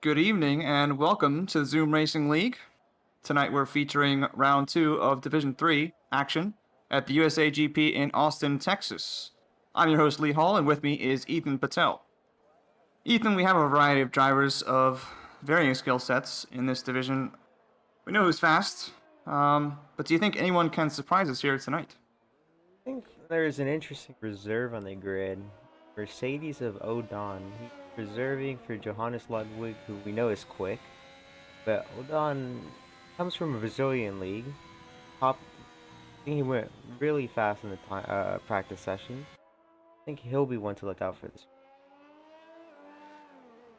Good evening and welcome to Zoom Racing League. Tonight we're featuring round 2 of Division 3 action at the USA GP in Austin, Texas. I'm your host Lee Hall and with me is Ethan Patel. Ethan, we have a variety of drivers of varying skill sets in this division. We know who's fast, but do you think anyone can surprise us here tonight? I think there's an interesting reserve on the grid. Mercedes of Odon. He's reserving for Johannes Ludwig, who we know is quick. But Odon comes from a Brazilian league. I think he went really fast in the practice session. I think he'll be one to look out for this.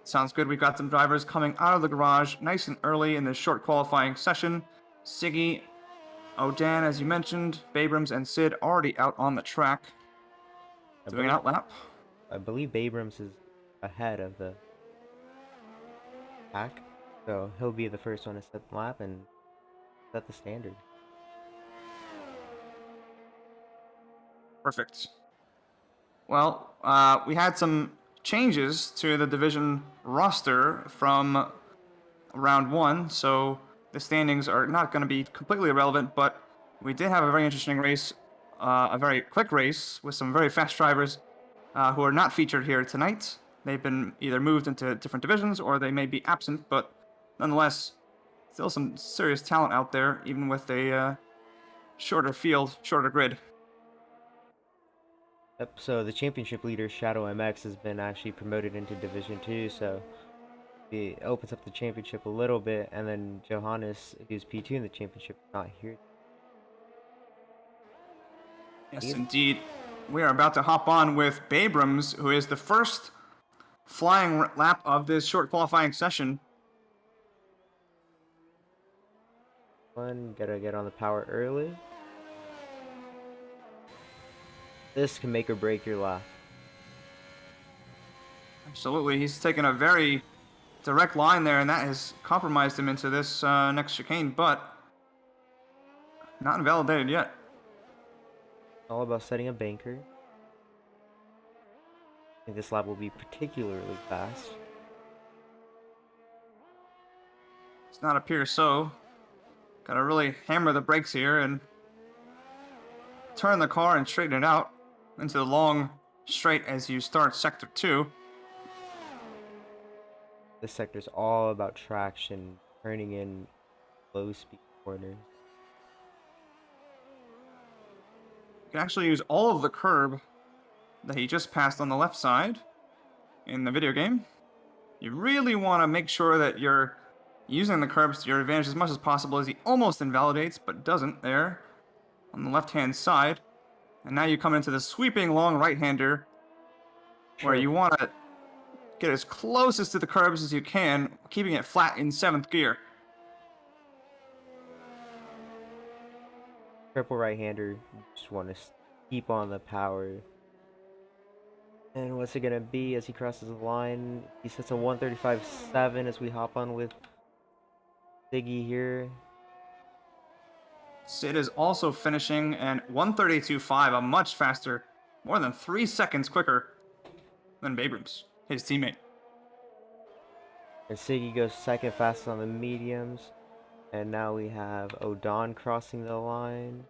Sounds good. We've got some drivers coming out of the garage nice and early in this short qualifying session. Siggy, Odan, as you mentioned, Babrams, and Sid already out on the track doing an out lap. I believe Babrams is ahead of the pack, so he'll be the first one to set the lap and set the standard. Perfect. Well, we had some changes to the division roster from round 1, so the standings are not going to be completely irrelevant, but we did have a very interesting race, a very quick race with some very fast drivers who are not featured here tonight. They've been either moved into different divisions or they may be absent, but nonetheless, still some serious talent out there, even with a shorter field, shorter grid. Yep, so the championship leader, Shadow MX, has been actually promoted into Division 2, so it opens up the championship a little bit, and then Johannes, who's P2 in the championship, is not here. Yes, indeed. We are about to hop on with Babrams, who is the first flying lap of this short qualifying session. Gotta get on the power early. This can make or break your lap. Absolutely. He's taken a very direct line there, and that has compromised him into this next chicane, but not invalidated yet. All about setting a banker. I think this lap will be particularly fast. Does not appear so. Gotta really hammer the brakes here and turn the car and straighten it out into the long straight as you start sector 2. This sector's all about traction, turning in low speed corners. You can actually use all of the curb that he just passed on the left side in the video game. You really want to make sure that you're using the curbs to your advantage as much as possible, as he almost invalidates, but doesn't there on the left-hand side. And now you come into the sweeping long right-hander where you want to get as closest to the curbs as you can, keeping it flat in 7th gear. Triple right-hander, just want to keep on the power. And what's it gonna be as he crosses the line? He sets a 135.7 as we hop on with Siggy here. Sid is also finishing at 132.5, a much faster, more than 3 seconds quicker than Babrams, his teammate. And Siggy goes second fastest on the mediums. And now we have Odon crossing the line.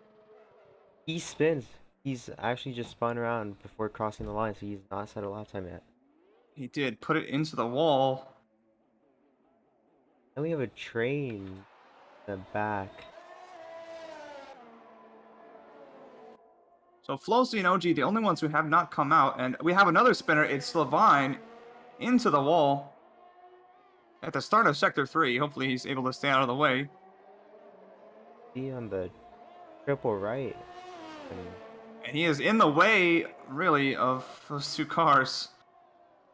He spins. He's actually just spun around before crossing the line, so he's not set a lap time yet. He did put it into the wall. Then we have a train in the back. So Flosi and OG, the only ones who have not come out, and we have another spinner. It's Levine into the wall at the start of Sector 3. Hopefully he's able to stay out of the way. See on the triple right. And he is in the way, really, of those two cars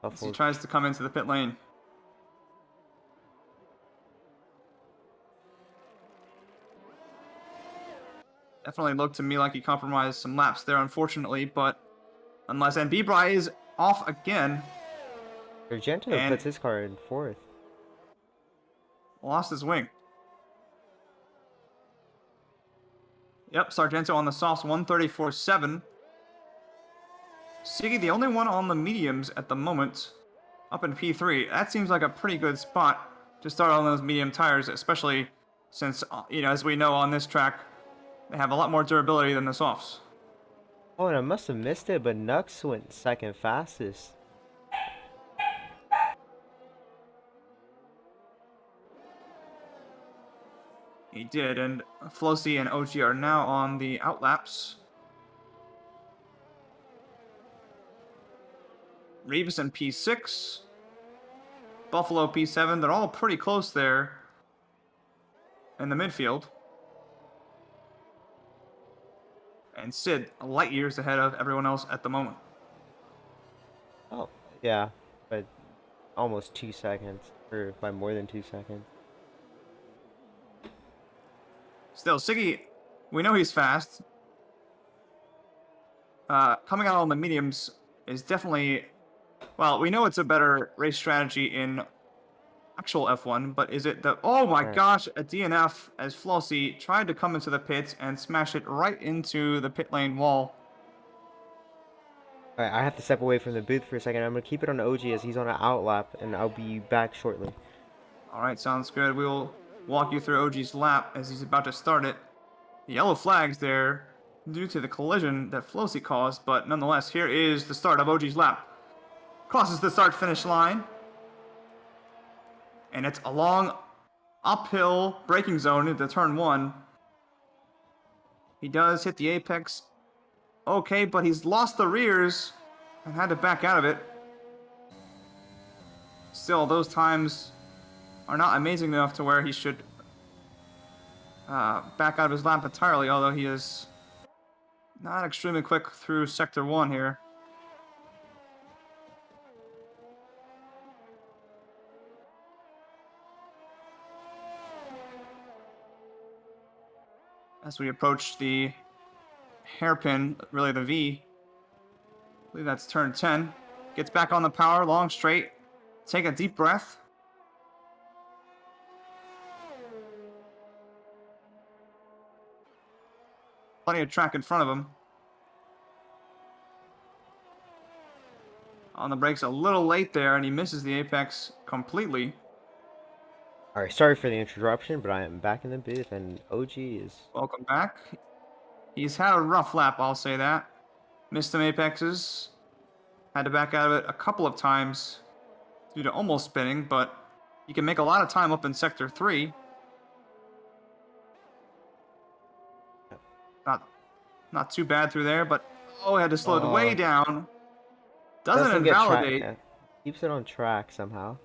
as he tries to come into the pit lane. Definitely looked to me like he compromised some laps there, unfortunately, but unless... And B-Bry is off again. Argento puts his car in 4th. Lost his wing. Yep, Sargento on the softs, 134.7. Siggy, the only one on the mediums at the moment. up in P3. That seems like a pretty good spot to start on those medium tires, especially since, as we know on this track, they have a lot more durability than the softs. Oh, and I must have missed it, but Nux went second fastest. He did, and Flosi and OG are now on the outlaps. Reeves in P6. Buffalo P7. They're all pretty close there in the midfield. And Sid, light years ahead of everyone else at the moment. Oh, yeah, but almost 2 seconds, or by more than 2 seconds. Still, Siggy, we know he's fast. Coming out on the mediums is definitely, well, we know it's a better race strategy in actual F1, but is it the, oh my Alright. gosh, a DNF as Flossie tried to come into the pits and smash it right into the pit lane wall. Alright, I have to step away from the booth for a second. I'm going to keep it on OG as he's on an outlap, and I'll be back shortly. All right, sounds good. We'll walk you through OG's lap as he's about to start it. The yellow flag's there due to the collision that Flossie caused, but nonetheless, here is the start of OG's lap. Crosses the start-finish line. And it's a long uphill braking zone into turn 1. He does hit the apex. Okay, but he's lost the rears and had to back out of it. Still, those times are not amazing enough to where he should back out of his lap entirely, although he is not extremely quick through Sector 1 here. As we approach the hairpin, really the V, I believe that's turn 10. Gets back on the power, long straight. Take a deep breath. Plenty of track in front of him. On the brakes a little late there, and he misses the apex completely. Alright, sorry for the interruption, but I am back in the booth, and OG is... Welcome back. He's had a rough lap, I'll say that. Missed some apexes. Had to back out of it a couple of times due to almost spinning, but he can make a lot of time up in Sector 3. Not too bad through there, but oh, he had to slow it way down. Doesn't invalidate. Keeps it on track somehow.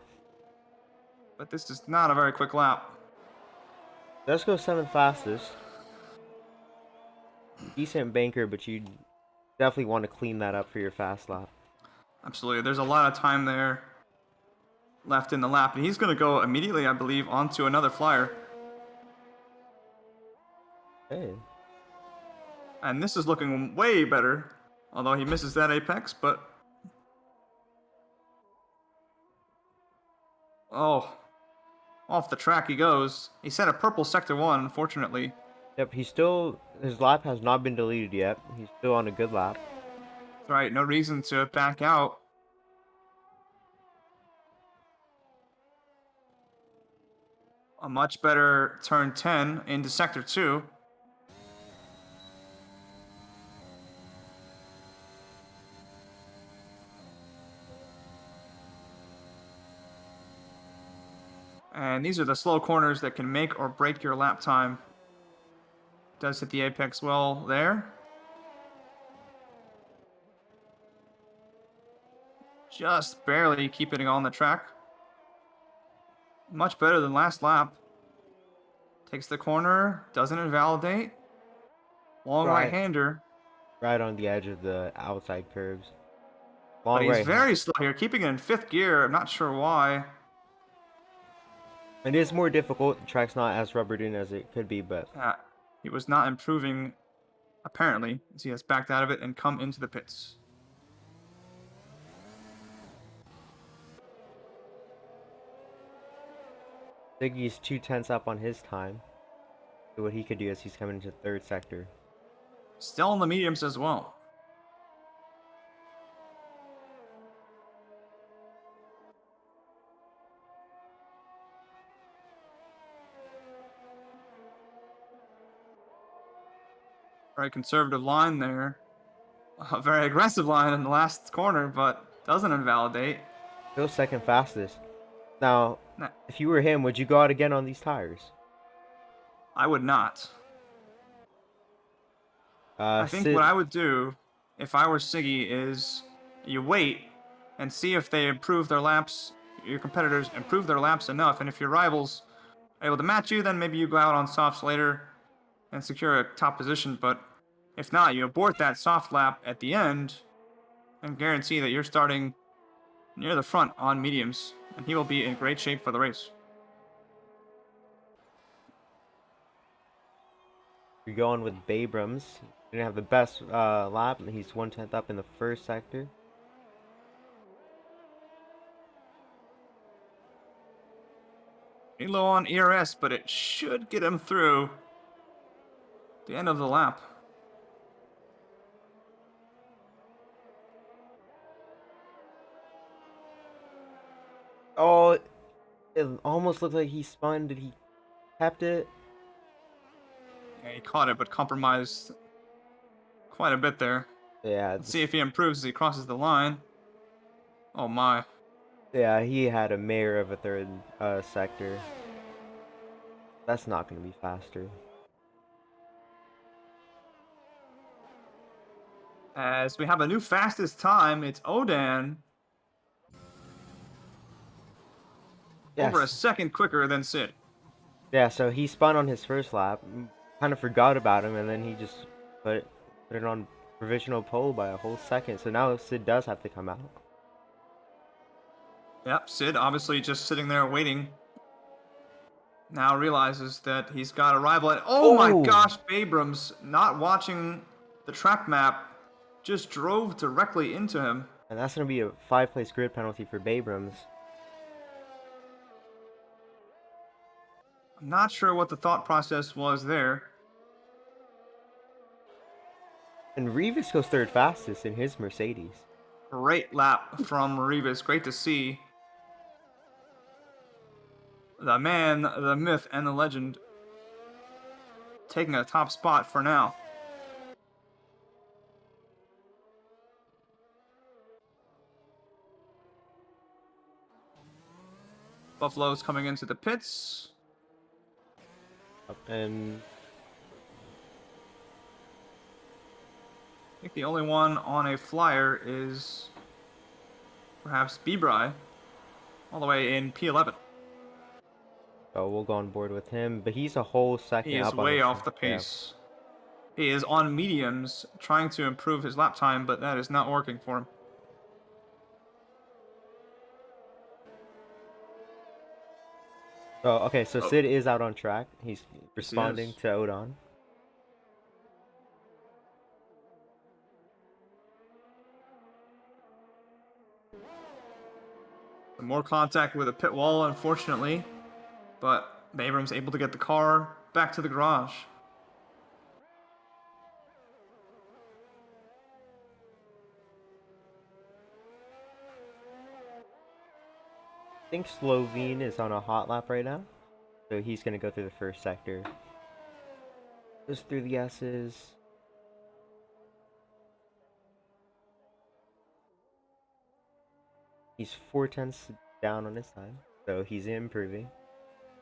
But this is not a very quick lap. Let's go 7th fastest. Decent banker, but you definitely want to clean that up for your fast lap. Absolutely. There's a lot of time there left in the lap, and he's going to go immediately, I believe, onto another flyer. Hey. And this is looking way better, although he misses that apex, but... Oh, off the track he goes. He set a purple Sector 1, unfortunately. Yep, his lap has not been deleted yet. He's still on a good lap. That's right, no reason to back out. A much better turn 10 into Sector 2. And these are the slow corners that can make or break your lap time. Does hit the apex well there. Just barely keeping it on the track. Much better than last lap. Takes the corner, doesn't invalidate. Long right-hander. Right on the edge of the outside curves. But he's very slow here, keeping it in 5th gear. I'm not sure why. It is more difficult. The track's not as rubbered in as it could be, but... he was not improving, apparently, as he has backed out of it and come into the pits. Ziggy's 2/10 up on his time. So what he could do is he's coming into 3rd sector. Still in the mediums as well. Very conservative line there. A very aggressive line in the last corner, but doesn't invalidate. Still second fastest. Now, Nah, if you were him, would you go out again on these tires? I would not. I think Sid. what I would do if I were Siggy is you wait and see if they improve their laps, your competitors improve their laps enough, and if your rivals are able to match you, then maybe you go out on softs later and secure a top position. But if not, you abort that soft lap at the end and guarantee that you're starting near the front on mediums, and he will be in great shape for the race. You're going with Babrams. He didn't have the best lap, and he's 1/10 up in the first sector. Pretty low on ERS, but it should get him through the end of the lap. Oh, it almost looked like he spun. Did he kept it? Yeah, he caught it, but compromised quite a bit there. Yeah, Let's see if he improves as he crosses the line. Oh my. yeah, he had a mare of a third sector. That's not going to be faster. As we have a new fastest time, it's Odan. Over a Yes. second quicker than Sid. Yeah, so he spun on his first lap, kind of forgot about him, and then he just put it on provisional pole by a whole second. So now Sid does have to come out. Yep, Sid obviously just sitting there waiting. Now realizes that he's got a rival. And oh my Oh! gosh, Abrams, not watching the track map, just drove directly into him. And that's going to be a 5-place grid penalty for Babrams. I'm not sure what the thought process was there. And Revis goes third fastest in his Mercedes. Great lap from Rivas. Great to see. The man, the myth, and the legend taking a top spot for now. Buffalo's coming into the pits. And I think the only one on a flyer is perhaps Bebry, all the way in P11. so we'll go on board with him. But he's a whole second He is up on way his off the yeah. pace. He is on mediums, trying to improve his lap time, but that is not working for him. Oh, okay, so Sid is out on track. He's responding is. to Odon. Some more contact with a pit wall, unfortunately, but Abrams able to get the car back to the garage. I think Slovene is on a hot lap right now. So he's going to go through the first sector. Goes through the S's. He's 4/10 down on his time. So he's improving.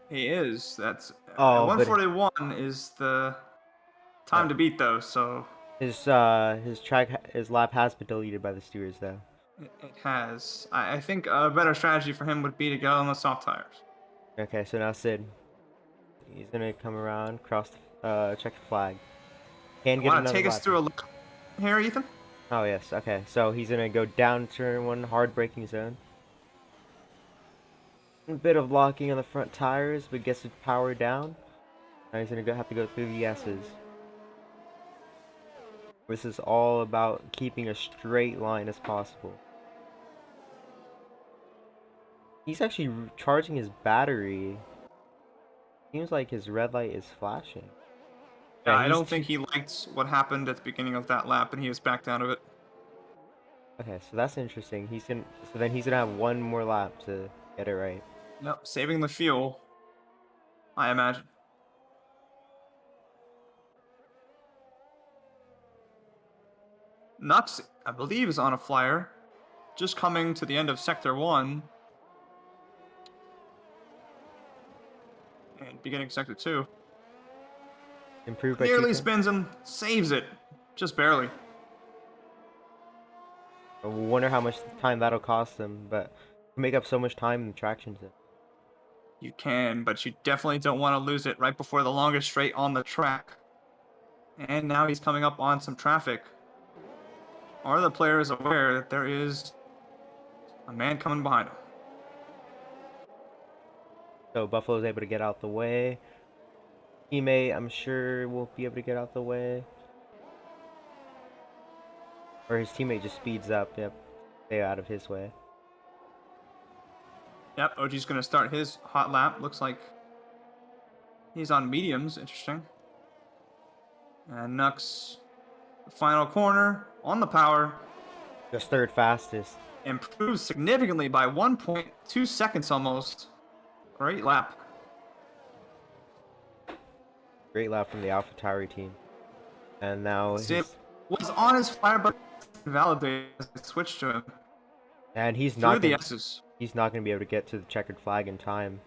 He is. That's Oh, but 141 is the time to beat, though. So his lap has been deleted by the stewards though. it has. I think a better strategy for him would be to go on the soft tires. Okay, so now Sid. He's gonna come around, cross check the flag. Can get Want another to take us lap. through a look here, Ethan? Oh yes, okay. So he's gonna go down turn one, hard braking zone. A bit of locking on the front tires, but gets the power down. Now he's gonna have to go through the S's. This is all about keeping a straight line as possible. He's actually charging his battery. Seems like his red light is flashing. Yeah, I don't think he liked what happened at the beginning of that lap, and he has backed out of it. Okay, so that's interesting. So then he's gonna have one more lap to get it right. Yep, saving the fuel, I imagine. Nux, I believe, is on a flyer. Just coming to the end of Sector 1. And beginning Sector 2. Improved by Nearly Chica. spins him, saves it. Just barely. I wonder how much time that'll cost them, but to make up so much time in the traction sim. You can, but you definitely don't want to lose it right before the longest straight on the track. And now he's coming up on some traffic. Are the players aware that there is a man coming behind him? So Buffalo's able to get out the way. Teammate, I'm sure, will be able to get out the way. Or his teammate just speeds up. Yep. Stay out of his way. Yep, OG's going to start his hot lap. Looks like he's on mediums. Interesting. And Nux, final corner on the power. Just third fastest. Improves significantly by 1.2 seconds almost. Great lap. Great lap from the AlphaTauri team. And now Sid was on his flyer, but validated as they switched to him. and he's Through not the gonna, S's. he's not going to be able to get to the checkered flag in time.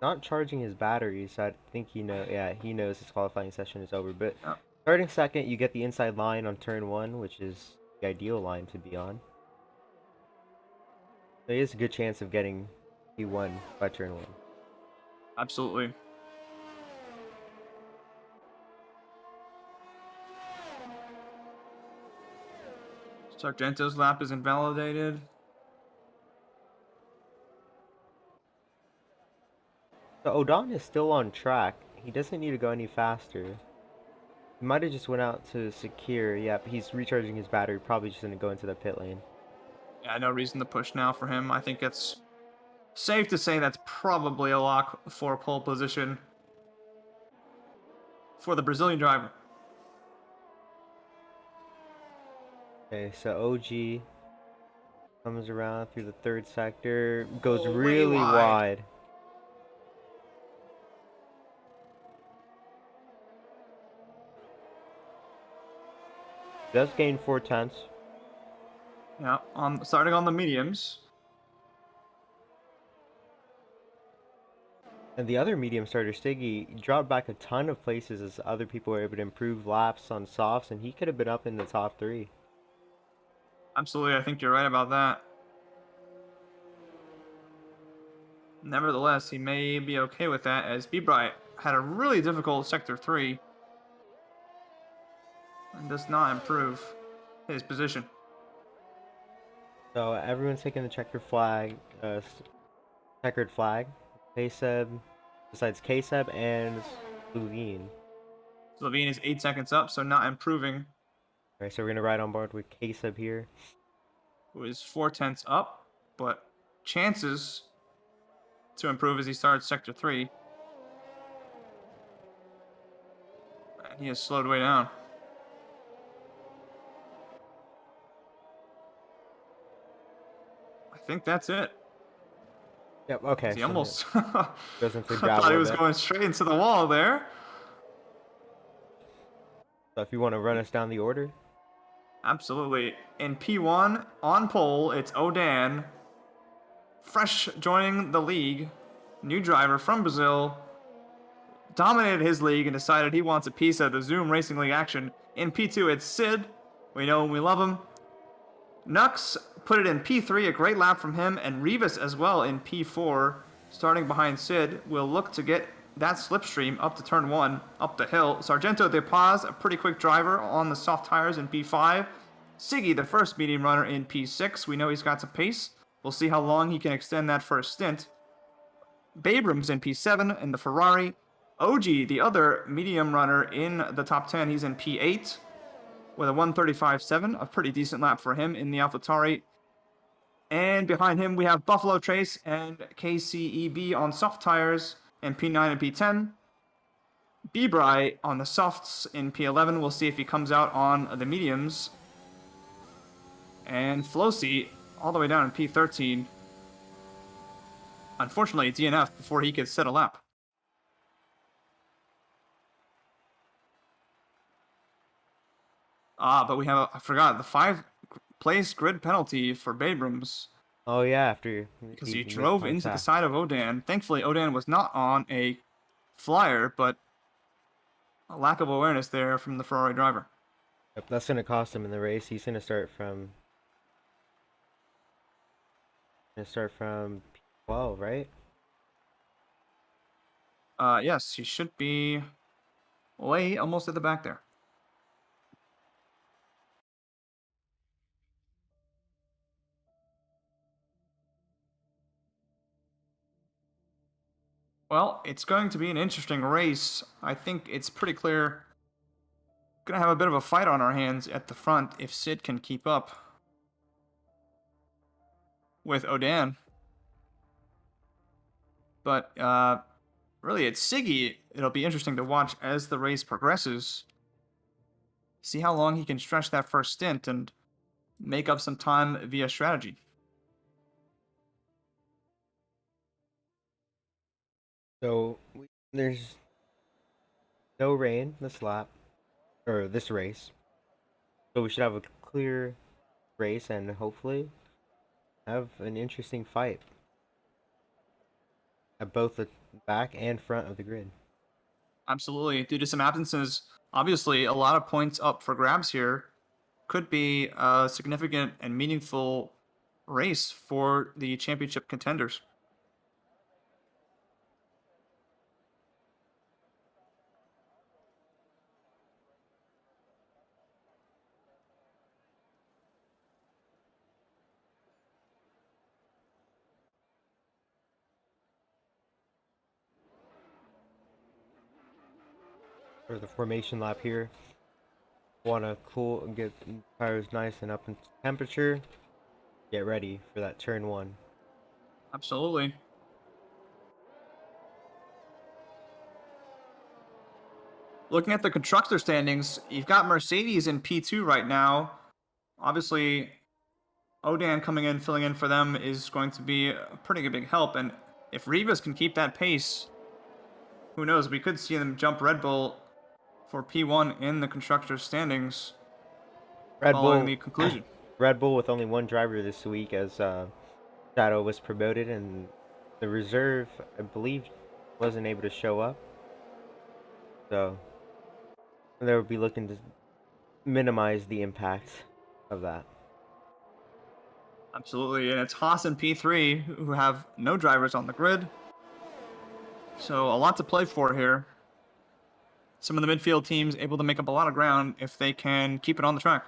Not charging his batteries, so I think he knows his qualifying session is over. But Yep. starting second, you get the inside line on turn 1, which is the ideal line to be on. There is a good chance of getting P1 by turn 1. Absolutely. Sargento's lap is invalidated. So Odon is still on track. He doesn't need to go any faster. He might have just went out to secure. Yep, he's recharging his battery. Probably just gonna go into the pit lane. Yeah, no reason to push now for him. I think it's safe to say that's probably a lock for pole position for the Brazilian driver. Okay, so OG comes around through the third sector, goes Oh, way really wide. wide. Does gain 4/10. Yeah, starting on the mediums. And the other medium starter, Stiggy, dropped back a ton of places as other people were able to improve laps on softs, and he could have been up in the top 3. Absolutely, I think you're right about that. Nevertheless, he may be okay with that, as B-Bright had a really difficult Sector 3 and does not improve his position. So everyone's taking the checkered flag, checkered flag. K-Seb, besides K-Seb and Levine. Levine is 8 seconds up, so not improving. Alright, so we're gonna ride on board with K-Seb here. Who is 4/10 up, but chances to improve as he starts Sector 3. And he has slowed way down. I think that's it. Yep, okay. He almost goes into I gravel thought he a was bit. going straight into the wall there. So if you want to run us down the order. Absolutely. In P1, on pole, it's Odan. Fresh joining the league. New driver from Brazil. Dominated his league and decided he wants a piece of the Zoom Racing League action. In P2, it's Sid. We know and we love him. Nux put it in P3, a great lap from him, and Rivas as well in P4. Starting behind Sid, will look to get that slipstream up to turn 1, up the hill. Sargento de Paz, a pretty quick driver on the soft tires in P5. Siggy, the first medium runner in P6. We know he's got some pace. We'll see how long he can extend that first stint. Babram's in P7 in the Ferrari. OG, the other medium runner in the top 10, he's in P8 with a 135.7, a pretty decent lap for him in the AlphaTauri. And behind him, we have Buffalo Trace and KCEB on soft tires in P9 and P10. B-Bry on the softs in P11. We'll see if he comes out on the mediums. And Flosi all the way down in P13. unfortunately, DNF before he could set a lap. But we have, I forgot, the 5th-place grid penalty for Babrams. Oh yeah, after Because he he missed drove one into the pass. side of Odan. Thankfully, Odan was not on a flyer, but a lack of awareness there from the Ferrari driver. Yep, that's gonna cost him in the race. He's gonna start from P12, right? Yes, he should be way almost at the back there. Well, it's going to be an interesting race. I think it's pretty clear. Gonna have a bit of a fight on our hands at the front if Sid can keep up with Odan. But really, it's Siggy. It'll be interesting to watch as the race progresses. See how long he can stretch that first stint and make up some time via strategy. So there's no rain this lap, or this race. So we should have a clear race and hopefully have an interesting fight at both the back and front of the grid. Absolutely. Due to some absences, obviously a lot of points up for grabs here. Could be a significant and meaningful race for the championship contenders. For the formation lap here, want to cool and get tires nice and up in temperature. Get ready for that turn 1. Absolutely. Looking at the constructor standings, you've got Mercedes in P2 right now. Obviously, Odan coming in, filling in for them is going to be a pretty big help. And if Rivas can keep that pace, who knows? We could see them jump Red Bull for P1 in the constructor standings following the conclusion. Red Bull with only one driver this week as Shadow was promoted, and the reserve, I believe, wasn't able to show up. So they would be looking to minimize the impact of that. Absolutely, and it's Haas and P3 who have no drivers on the grid. So a lot to play for here. Some of the midfield teams able to make up a lot of ground if they can keep it on the track.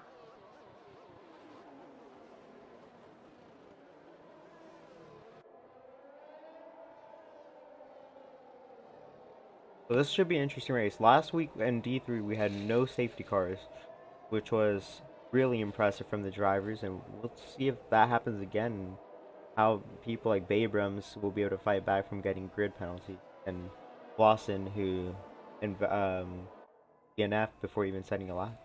So this should be an interesting race. Last week in D3 we had no safety cars, which was really impressive from the drivers, and we'll see if that happens again. How people like Babrams will be able to fight back from getting grid penalties, and Lawson who DNF before even setting a lap.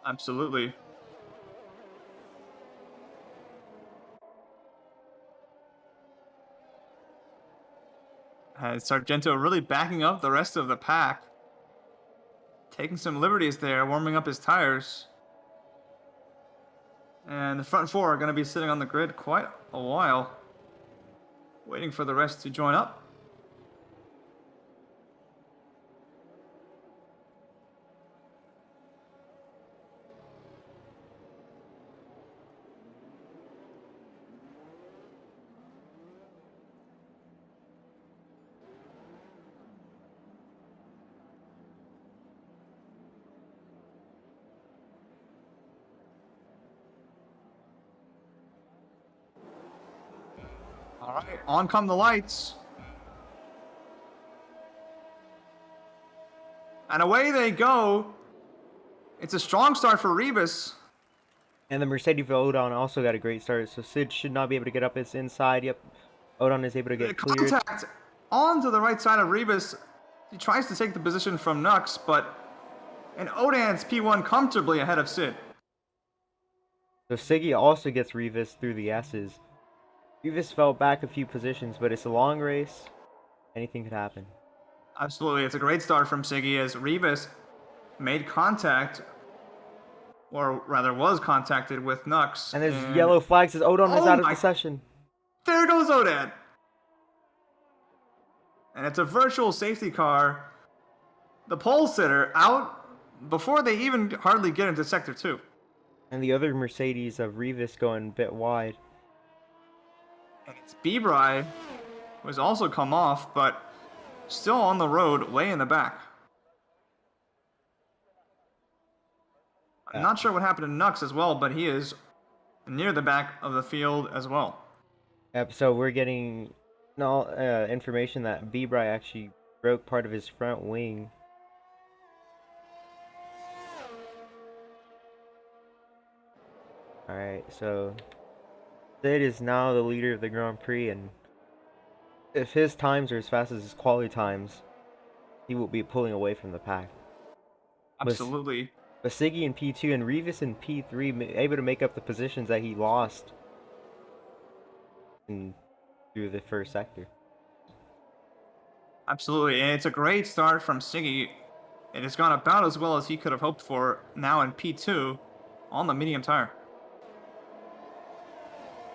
Absolutely. Sargento really backing up the rest of the pack. Taking some liberties there, warming up his tires. And the front 4 are going to be sitting on the grid quite a while, waiting for the rest to join up. All right, on come the lights. And away they go. It's a strong start for Rivas. And the Mercedes Odon also got a great start, so Sid should not be able to get up his inside. Yep, Odon is able to get cleared. Contact onto the right side of Rivas. He tries to take the position from Nux, and Odan's P1 comfortably ahead of Sid. So Siggy also gets Rivas through the S's. Rivas fell back a few positions, but it's a long race. Anything could happen. Absolutely, it's a great start from Siggy as Rivas made contact, or rather was contacted with Nux. And there's yellow flags as Odon is Oh out of my- the session. There goes Odan! And it's a virtual safety car. The pole sitter out before they even hardly get into Sector 2. And the other Mercedes of Rivas going a bit wide. And it's Bebri, who has also come off, but still on the road, way in the back. I'm not sure what happened to Nux as well, but he is near the back of the field as well. Yep, so we're getting information that Bebri actually broke part of his front wing. Alright, so Sid is now the leader of the Grand Prix, and if his times are as fast as his quality times, he will be pulling away from the pack. Absolutely. But Siggy in P2 and Rivas in P3 able to make up the positions that he lost through the first sector. Absolutely, and it's a great start from Siggy. It has gone about as well as he could have hoped for now in P2 on the medium tire.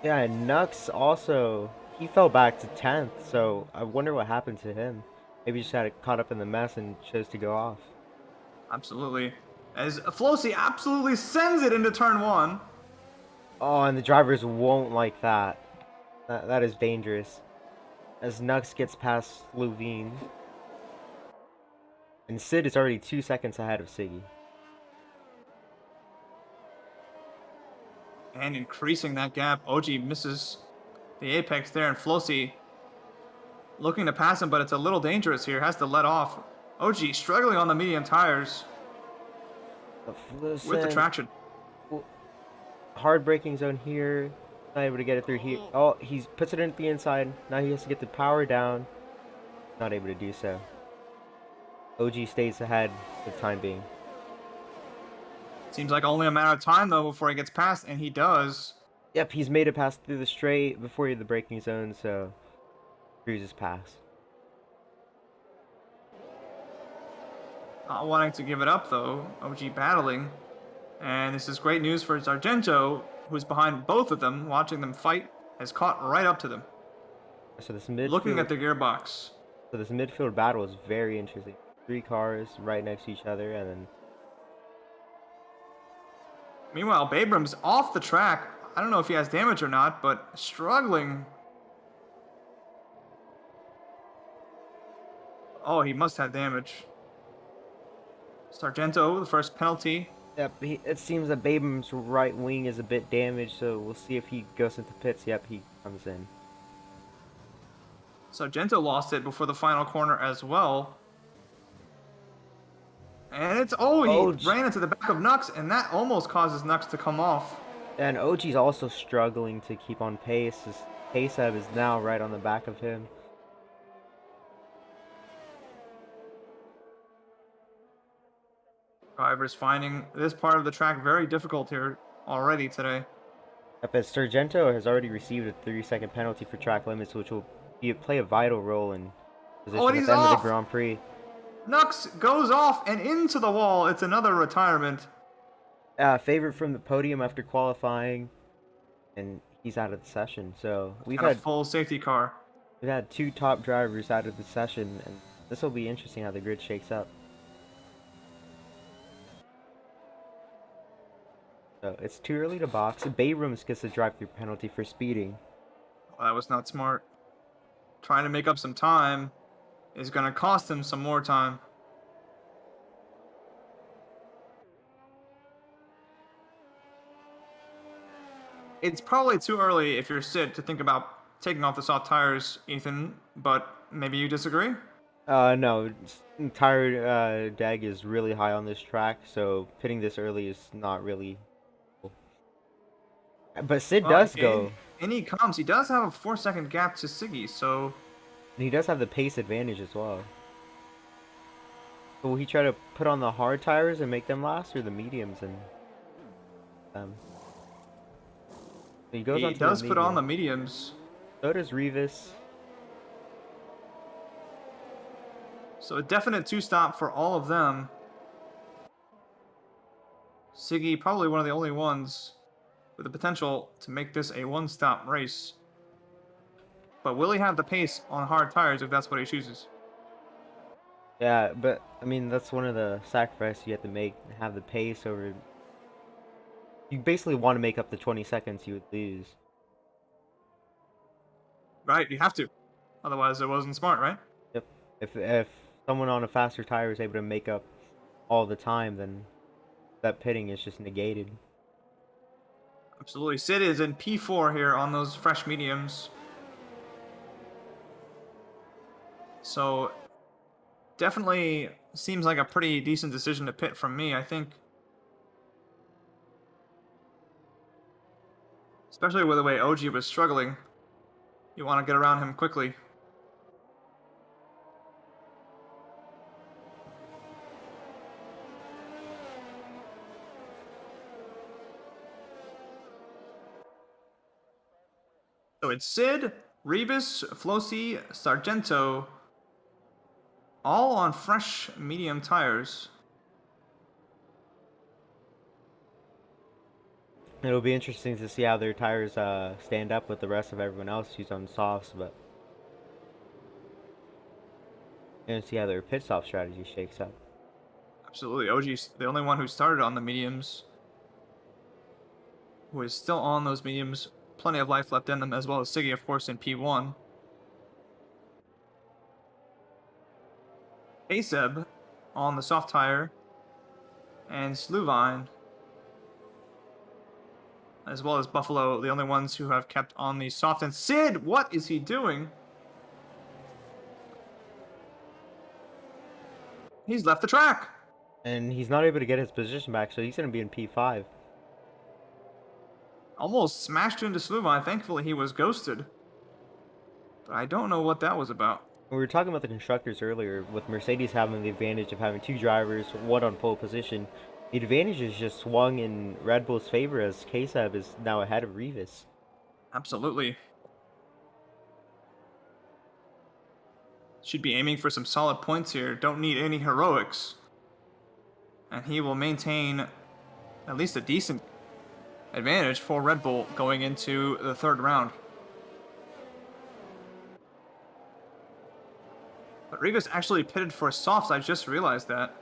Yeah, and Nux also, he fell back to 10th, so I wonder what happened to him. Maybe he just had it caught up in the mess and chose to go off. Absolutely. As Flosi absolutely sends it into turn 1. Oh, and the drivers won't like that. That is dangerous. As Nux gets past Luvine. And Sid is already 2 seconds ahead of Siggy. And increasing that gap, OG misses the apex there, and Flosi looking to pass him, but it's a little dangerous here. Has to let off. OG struggling on the medium tires with the traction. Hard braking zone here. Not able to get it through here. Oh, he puts it into the inside. Now he has to get the power down. Not able to do so. OG stays ahead for the time being. Seems like only a matter of time, though, before he gets past, and he does. Yep, he's made it past through the straight before he hit the braking zone, so cruises pass. Not wanting to give it up, though. OG battling. And this is great news for Sargento, who's behind both of them, watching them fight, has caught right up to them. So this midfield, looking at the gearbox. So this midfield battle is very interesting. 3 cars right next to each other, and then Meanwhile, Babram's off the track. I don't know if he has damage or not, but struggling. Oh, he must have damage. Sargento, the first penalty. yep, it seems that Babam's right wing is a bit damaged, so we'll see if he goes into pits. Yep, he comes in. Sargento lost it before the final corner as well. And it's, he ran into the back of Nux, and that almost causes Nux to come off. And OG's also struggling to keep on pace. His K-Sub is now right on the back of him. Drivers finding this part of the track very difficult here already today. Yep, as Sargento has already received a 3-second penalty for track limits, which will play a vital role in position at the end of the Grand Prix. Nux goes off and into the wall. It's another retirement. Favorite from the podium after qualifying, and he's out of the session. So we've had had a full safety car. We've had 2 top drivers out of the session, and this will be interesting how the grid shakes up. So it's too early to box. Bayrams gets a drive-through penalty for speeding. Well, that was not smart. Trying to make up some time is going to cost him some more time. It's probably too early if you're Sid to think about taking off the soft tires, Ethan, but maybe you disagree? No. Tire dag is really high on this track, so pitting this early is not really... But Sid does go. And he comes. He does have a 4-second gap to Siggy, so... And he does have the pace advantage as well. So will he try to put on the hard tires and make them last, or the mediums and... He does put on the mediums. So does Revis. So a definite two-stop for all of them. Siggy probably one of the only ones with the potential to make this a one-stop race. But will he have the pace on hard tires if that's what he chooses? Yeah, but I mean that's one of the sacrifices you have to make. Have the pace over. You basically want to make up the 20 seconds you would lose. Right, you have to. Otherwise, it wasn't smart, right? Yep. If someone on a faster tire is able to make up all the time, then that pitting is just negated. Absolutely. Sid is in P4 here on those fresh mediums. So, definitely seems like a pretty decent decision to pit from me, I think. Especially with the way OG was struggling. You want to get around him quickly. So it's Sid, Rebus, Flosi, Sargento, all on fresh medium tires. It'll be interesting to see how their tires stand up with the rest of everyone else who's on softs, but and see how their pit stop strategy shakes up. Absolutely. OG's the only one who started on the mediums, who is still on those mediums. Plenty of life left in them, as well as Siggy, of course, in P1. Aseb on the soft tire, and Sluvine, as well as Buffalo, the only ones who have kept on the soft. And Sid, what is he doing? He's left the track. And he's not able to get his position back, so he's going to be in P5. Almost smashed into Sluvine. Thankfully, he was ghosted. But I don't know what that was about. We were talking about the constructors earlier, with Mercedes having the advantage of having two drivers, one on pole position. The advantage is just swung in Red Bull's favor as K-Sab is now ahead of Revis. Absolutely. Should be aiming for some solid points here. Don't need any heroics. And he will maintain at least a decent advantage for Red Bull going into the third round. But Revis actually pitted for softs. I just realized that.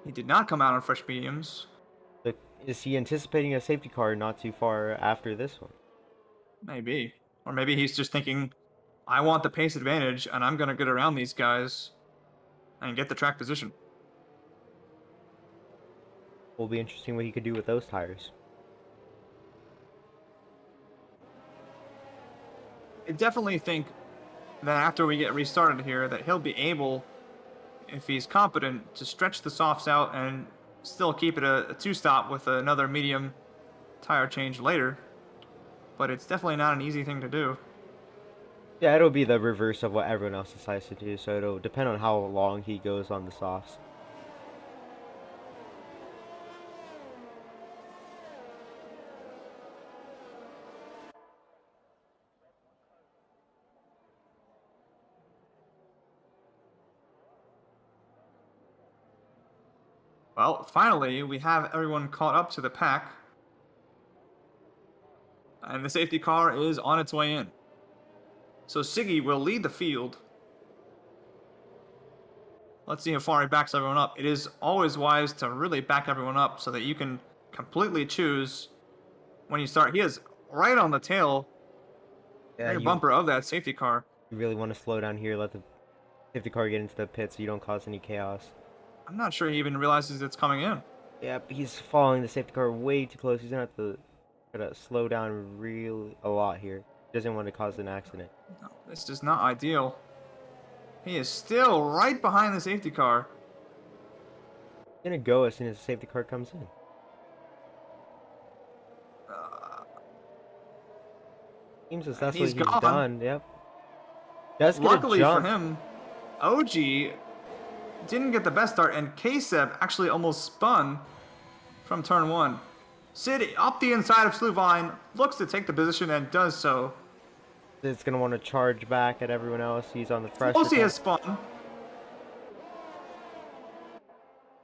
He did not come out on fresh mediums. But is he anticipating a safety car not too far after this one? Maybe. Or maybe he's just thinking, I want the pace advantage, and I'm going to get around these guys and get the track position. Will be interesting what he could do with those tires. I definitely think that after we get restarted here, that he'll be able, if he's competent, to stretch the softs out and still keep it a two-stop with another medium tire change later. But it's definitely not an easy thing to do. Yeah, it'll be the reverse of what everyone else decides to do, so it'll depend on how long he goes on the softs. Well, finally, we have everyone caught up to the pack. And the safety car is on its way in. So Siggy will lead the field. Let's see how far he backs everyone up. It is always wise to really back everyone up so that you can completely choose when you start. He is right on the tail bumper of that safety car. You really want to slow down here, let the safety car get into the pit so you don't cause any chaos. I'm not sure he even realizes it's coming in. Yep, he's following the safety car way too close. He's gonna have to try to slow down real a lot here. He doesn't want to cause an accident. No, this is not ideal. He is still right behind the safety car. He's gonna go as soon as the safety car comes in. Seems as that's what he's done. Yep. Does get Luckily a jump. for him, OG didn't get the best start, and K-Seb actually almost spun from turn one. Sid up the inside of Sluvine, looks to take the position and does so. It's gonna want to charge back at everyone else. He's on the pressure Flossie has test, spun.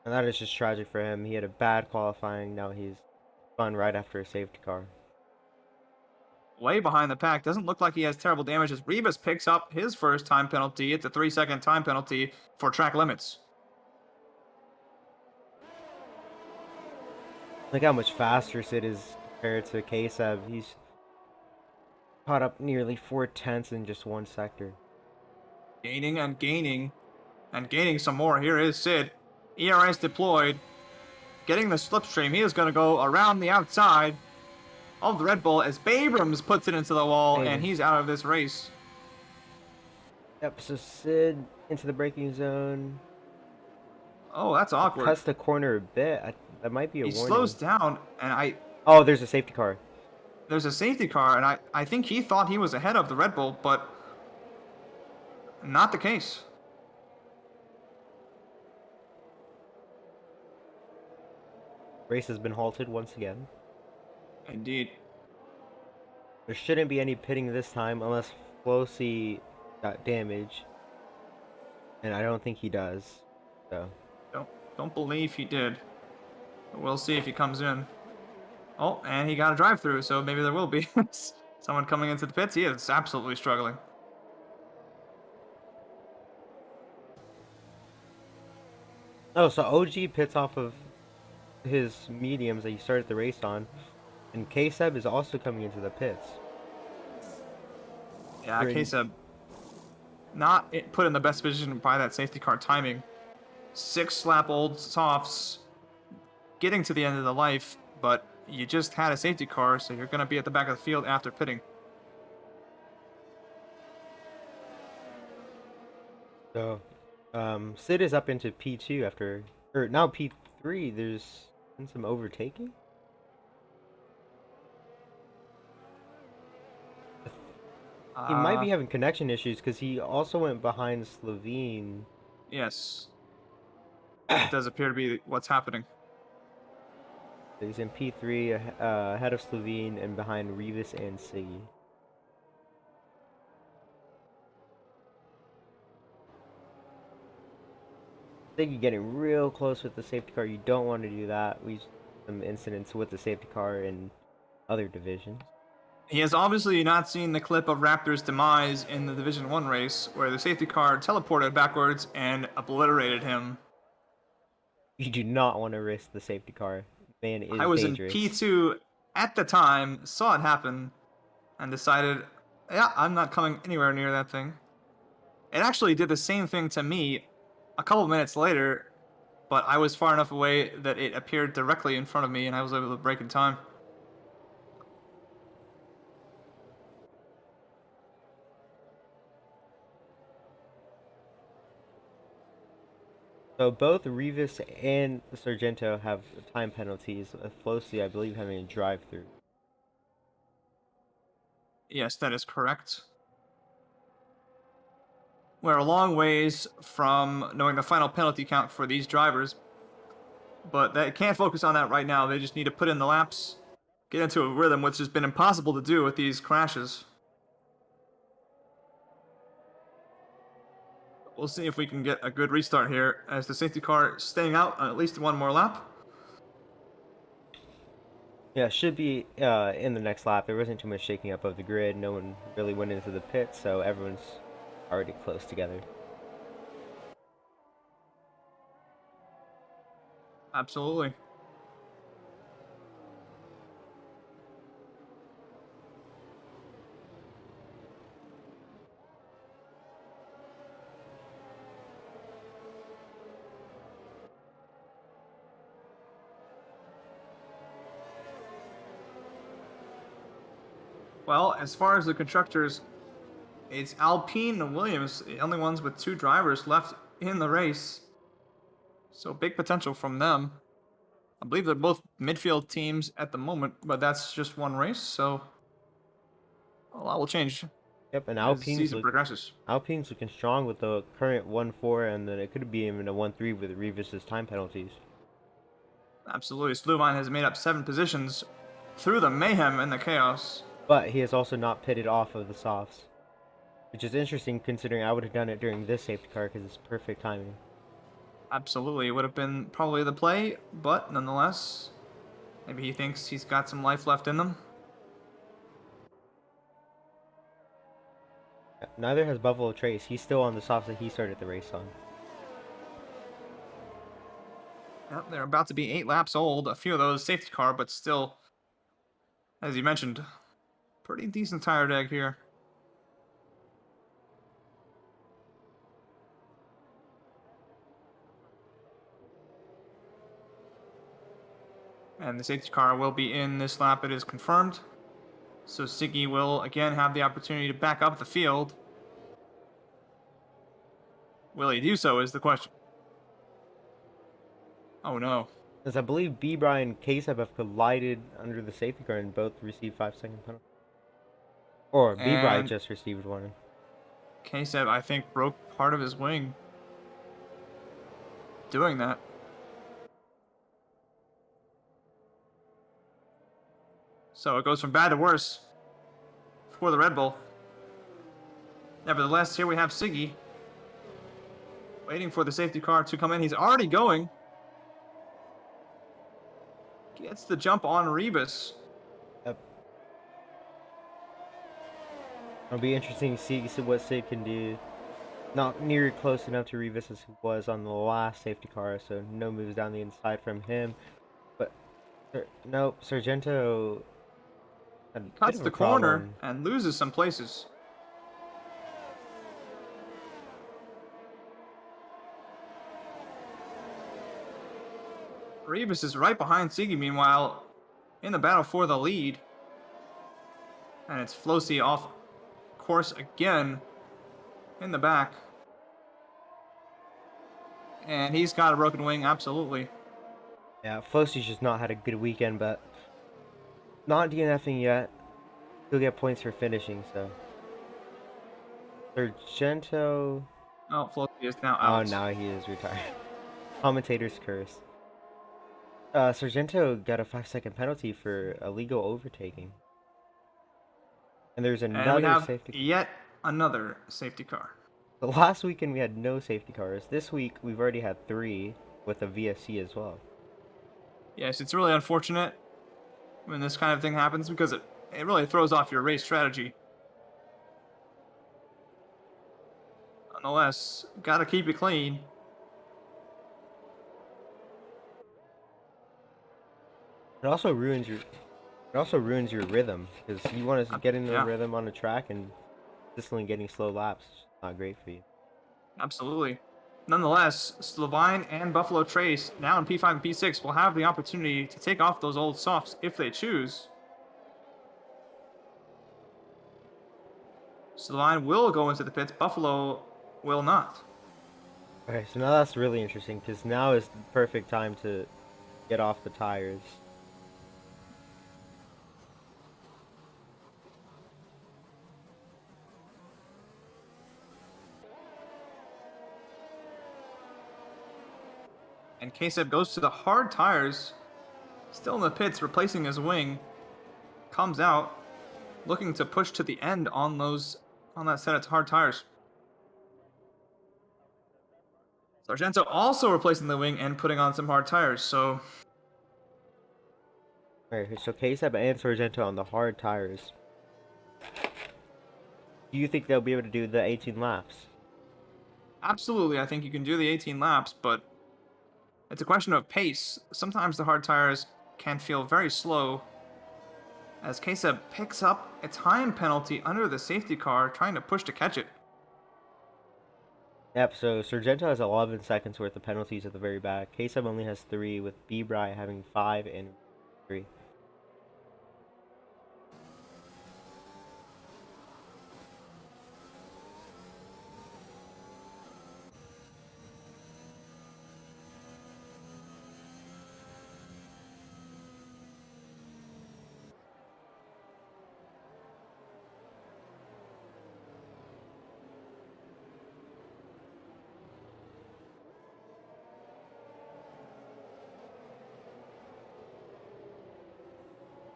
and that is just tragic for him. He had a bad qualifying. Now he's spun right after a safety car. Way behind the pack. Doesn't look like he has terrible damage as Rivas picks up his first time penalty. It's a 3-second time penalty for track limits. Look how much faster Sid is compared to K-Seb. He's caught up nearly 4/10 in just one sector. Gaining and gaining and gaining some more. Here is Sid. ERS deployed. Getting the slipstream. He is going to go around the outside of the Red Bull as Abrams puts it into the wall and he's out of this race. Yep, so Sid into the braking zone. Oh, that's awkward. Cuts the corner a bit. That might be a warning. He slows down and Oh, there's a safety car. There's a safety car, and I think he thought he was ahead of the Red Bull, but not the case. Race has been halted once again. Indeed. There shouldn't be any pitting this time unless Flossie got damage. And I don't think he does. So Don't believe he did. But we'll see if he comes in. Oh, and he got a drive-through, so maybe there will be someone coming into the pits. He is absolutely struggling. Oh, so OG pits off of his mediums that he started the race on. And K-Seb is also coming into the pits. Yeah, K-Seb not put in the best position by that safety car timing. 6-lap-old softs getting to the end of the life, but you just had a safety car, so you're going to be at the back of the field after pitting. So, Sid is up into P2 after, or now P3. There's been some overtaking. He might be having connection issues because he also went behind Slovene. Yes. It does appear to be what's happening. He's in P3 ahead of Slovene and behind Rivas and Siggy. Siggy getting real close with the safety car. You don't want to do that. We've some incidents with the safety car in other divisions. He has obviously not seen the clip of Raptor's demise in the Division 1 race, where the safety car teleported backwards and obliterated him. You do not want to risk the safety car. Man is I was dangerous. in P2 at the time, saw it happen, and decided, yeah, I'm not coming anywhere near that thing. It actually did the same thing to me a couple minutes later, but I was far enough away that it appeared directly in front of me and I was able to brake in time. So both Rivas and the Sargento have time penalties, with Flossie, I believe, having a drive-through. Yes, that is correct. We're a long ways from knowing the final penalty count for these drivers, but they can't focus on that right now. They just need to put in the laps, get into a rhythm, which has been impossible to do with these crashes. We'll see if we can get a good restart here as the safety car staying out on at least one more lap. Yeah, should be in the next lap. There wasn't too much shaking up of the grid. No one really went into the pit, so everyone's already close together. Absolutely. Well, as far as the constructors, it's Alpine and Williams, the only ones with 2 drivers left in the race. So big potential from them. I believe they're both midfield teams at the moment, but that's just one race, so a lot will change. Yep, and as the season progresses. Alpine's looking strong with the current 1-4, and then it could be even a 1-3 with Rivas' time penalties. Absolutely. Sluvine has made up 7 positions through the mayhem and the chaos. But he has also not pitted off of the softs, which is interesting considering I would have done it during this safety car because it's perfect timing. Absolutely. It would have been probably the play, but nonetheless, maybe he thinks he's got some life left in them. Neither has Buffalo Trace. He's still on the softs that he started the race on. Yep, they're about to be 8 laps old. A few of those safety car, but still, as you mentioned, pretty decent tire drag here. And the safety car will be in this lap, it is confirmed. So Siggy will again have the opportunity to back up the field. Will he do so is the question. Oh no. As I believe B-Bry and K-Sub have collided under the safety car and both received 5-second penalty. Or B-Bry And just received one. K-Seb, I think, broke part of his wing doing that. So it goes from bad to worse for the Red Bull. Nevertheless, here we have Siggy waiting for the safety car to come in. He's already going. Gets the jump on Rebus. Yep. It'll be interesting to see what Sid can do. Not near close enough to Rebus as he was on the last safety car, so no moves down the inside from him. But nope, Sargento had a Cuts bit of the a corner problem. and loses some places. Rebus is right behind Siggy, meanwhile, in the battle for the lead. And it's Flossie off course again in the back. And he's got a broken wing, absolutely. Yeah, Flossie's just not had a good weekend, but not DNFing yet. He'll get points for finishing, so. Sargento. Oh, Flossie is now Oh, out. now he is retired. Commentator's curse. Sargento got a 5-second penalty for illegal overtaking. And there's And we another have safety car. yet another safety car. The last weekend we had no safety cars. This week we've already had 3 with a VSC as well. Yes, it's really unfortunate when this kind of thing happens because it really throws off your race strategy. Nonetheless, gotta keep it clean. It also ruins your rhythm because you want to get into the Yeah. rhythm on the track, and consistently getting slow laps is not great for you. Absolutely. Nonetheless, Slevine and Buffalo Trace, now in P5 and P6, will have the opportunity to take off those old softs if they choose. Slevine will go into the pits. Buffalo will not. Okay, so now that's really interesting because now is the perfect time to get off the tires. And K-Seb goes to the hard tires. Still in the pits, replacing his wing. Comes out, looking to push to the end on that set of hard tires. Sargento also replacing the wing and putting on some hard tires, so Alright, so K-Seb and Sargento on the hard tires. Do you think they'll be able to do the 18 laps? absolutely I think you can do the 18 laps, but it's a question of pace. Sometimes the hard tires can feel very slow, as K-Seb picks up a time penalty under the safety car, trying to push to catch it. Yep, so Sargento has 11 seconds worth of penalties at the very back. K-Sub only has 3, with B-Bry having 5 and 3.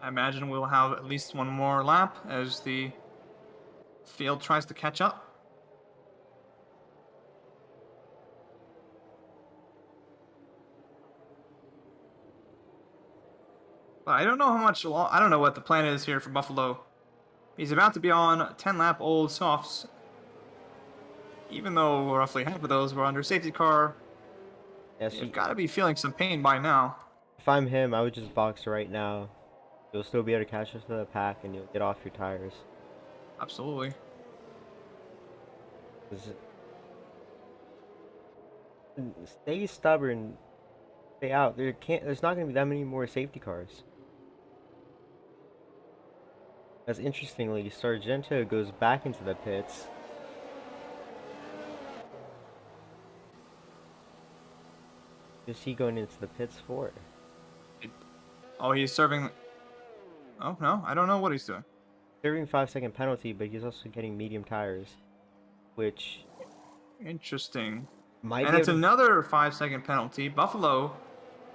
I imagine we'll have at least one more lap as the field tries to catch up. But I don't know how much. I don't know what the plan is here for Buffalo. He's about to be on 10-lap old softs. Even though roughly half of those were under safety car, Yes, you've got to be feeling some pain by now. if I'm him, I would just box right now. You'll still be able to catch up to the pack, and you'll get off your tires. Absolutely. 'Cause stay stubborn, stay out. There's not gonna be that many more safety cars. As interestingly, Sargento goes back into the pits. Is he going into the pits for? Oh, he's serving. Oh, no. I don't know what he's doing. Serving 5-second penalty, but he's also getting medium tires, which Interesting. might And be it's able to... another 5-second penalty. Buffalo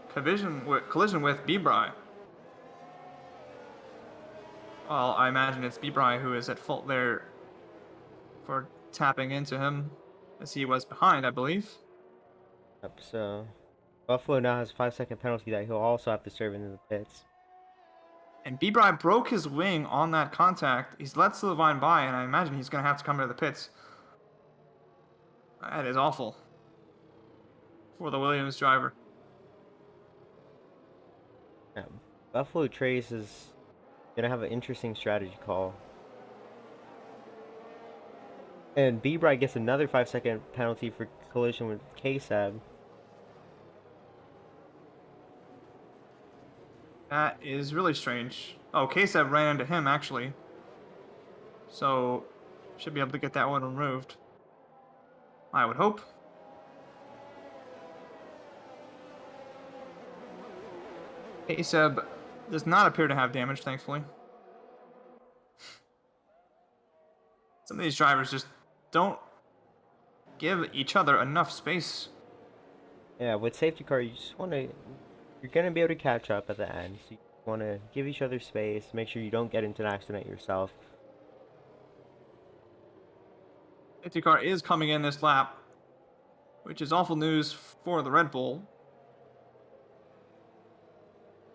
collision with Bibrai. Well, I imagine it's Bibrai who is at fault there for tapping into him, as he was behind, I believe. Yep, so Buffalo now has a 5-second penalty that he'll also have to serve into the pits. And Bibrai broke his wing on that contact. He's let Sylvain by, and I imagine he's going to have to come to the pits. That is awful for the Williams driver. Yeah, Buffalo Trace is gonna have an interesting strategy call. And B-Bright gets another 5-second penalty for collision with K-Sab. That is really strange. Oh, K-Sab ran into him, actually. So, should be able to get that one removed. I would hope. K-Sab does not appear to have damage, thankfully. Some of these drivers just don't give each other enough space. Yeah, with safety car, you're gonna be able to catch up at the end. So you want to give each other space, make sure you don't get into an accident yourself. Safety car is coming in this lap, which is awful news for the Red Bull.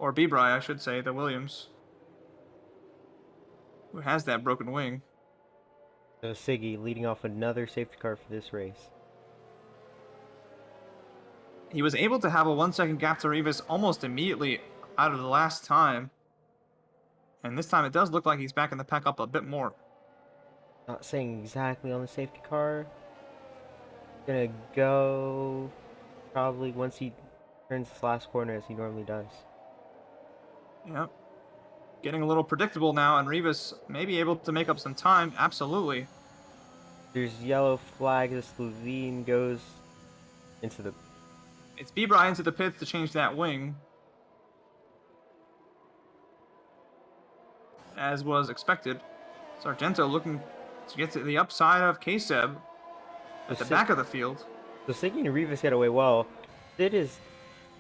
Or Bibrai, I should say, the Williams. Who has that broken wing. So Siggy leading off another safety car for this race. He was able to have a 1-second gap to Rivas almost immediately out of the last time. And this time it does look like he's backing the pack up a bit more. Not saying exactly on the safety car. Gonna go probably once he turns this last corner as he normally does. Yep. Getting a little predictable now, and Rivas may be able to make up some time. Absolutely. There's yellow flag as Levine goes into the... It's Bibrai into the pits to change that wing. As was expected. Sargento looking to get to the upside of K-Seb at the back of the field. So Siggy and Rivas get away well. Sid is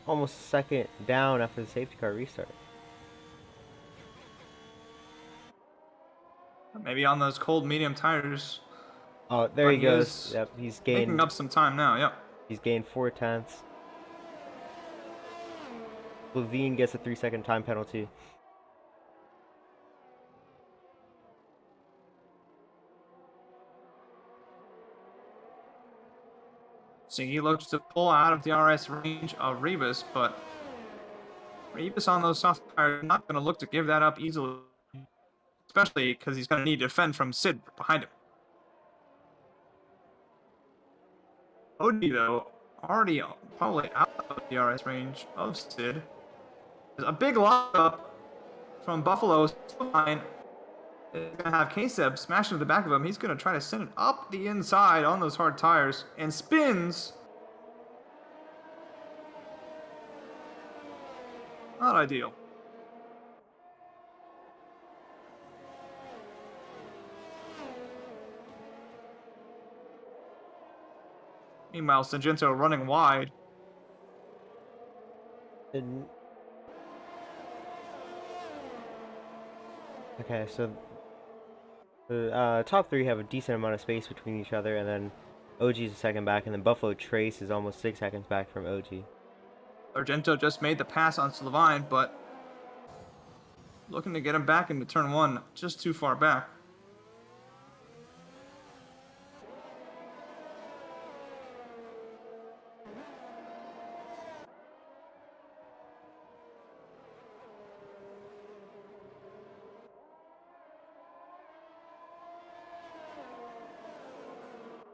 almost a second down after the safety car restart. Maybe on those cold medium tires. Oh, there he goes. Yep, he's gained... Making up some time now, yep. He's gained 4/10. Levine gets a 3-second time penalty. So he looks to pull out of the RS range of Rivas, but Rivas on those soft tires not going to look to give that up easily, especially because he's going to need to defend from Sid behind him. Odie, though, already probably out of the RS range of Sid. There's a big lockup from Buffalo's line. Is going to have K-Seb smash into the back of him. He's going to try to send it up the inside on those hard tires and spins. Not ideal. Meanwhile, Sargento running wide. Okay, so the top three have a decent amount of space between each other, and then OG's a second back, and then Buffalo Trace is almost 6 seconds back from OG. Argento just made the pass on Slavine, but looking to get him back into turn one, just too far back.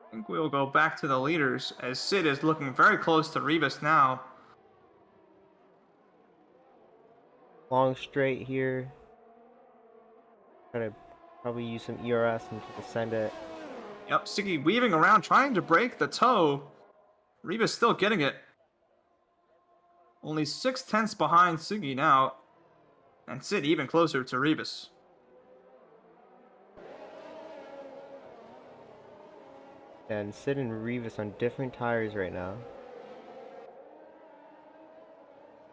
I think we'll go back to the leaders as Sid is looking very close to Rivas now. Long straight here. Try to probably use some ERS and try to send it. Yep, Siggy weaving around, trying to break the toe. Rivas still getting it. Only 6/10 behind Siggy now. And Sid even closer to Rivas. And Sid and Rivas on different tires right now.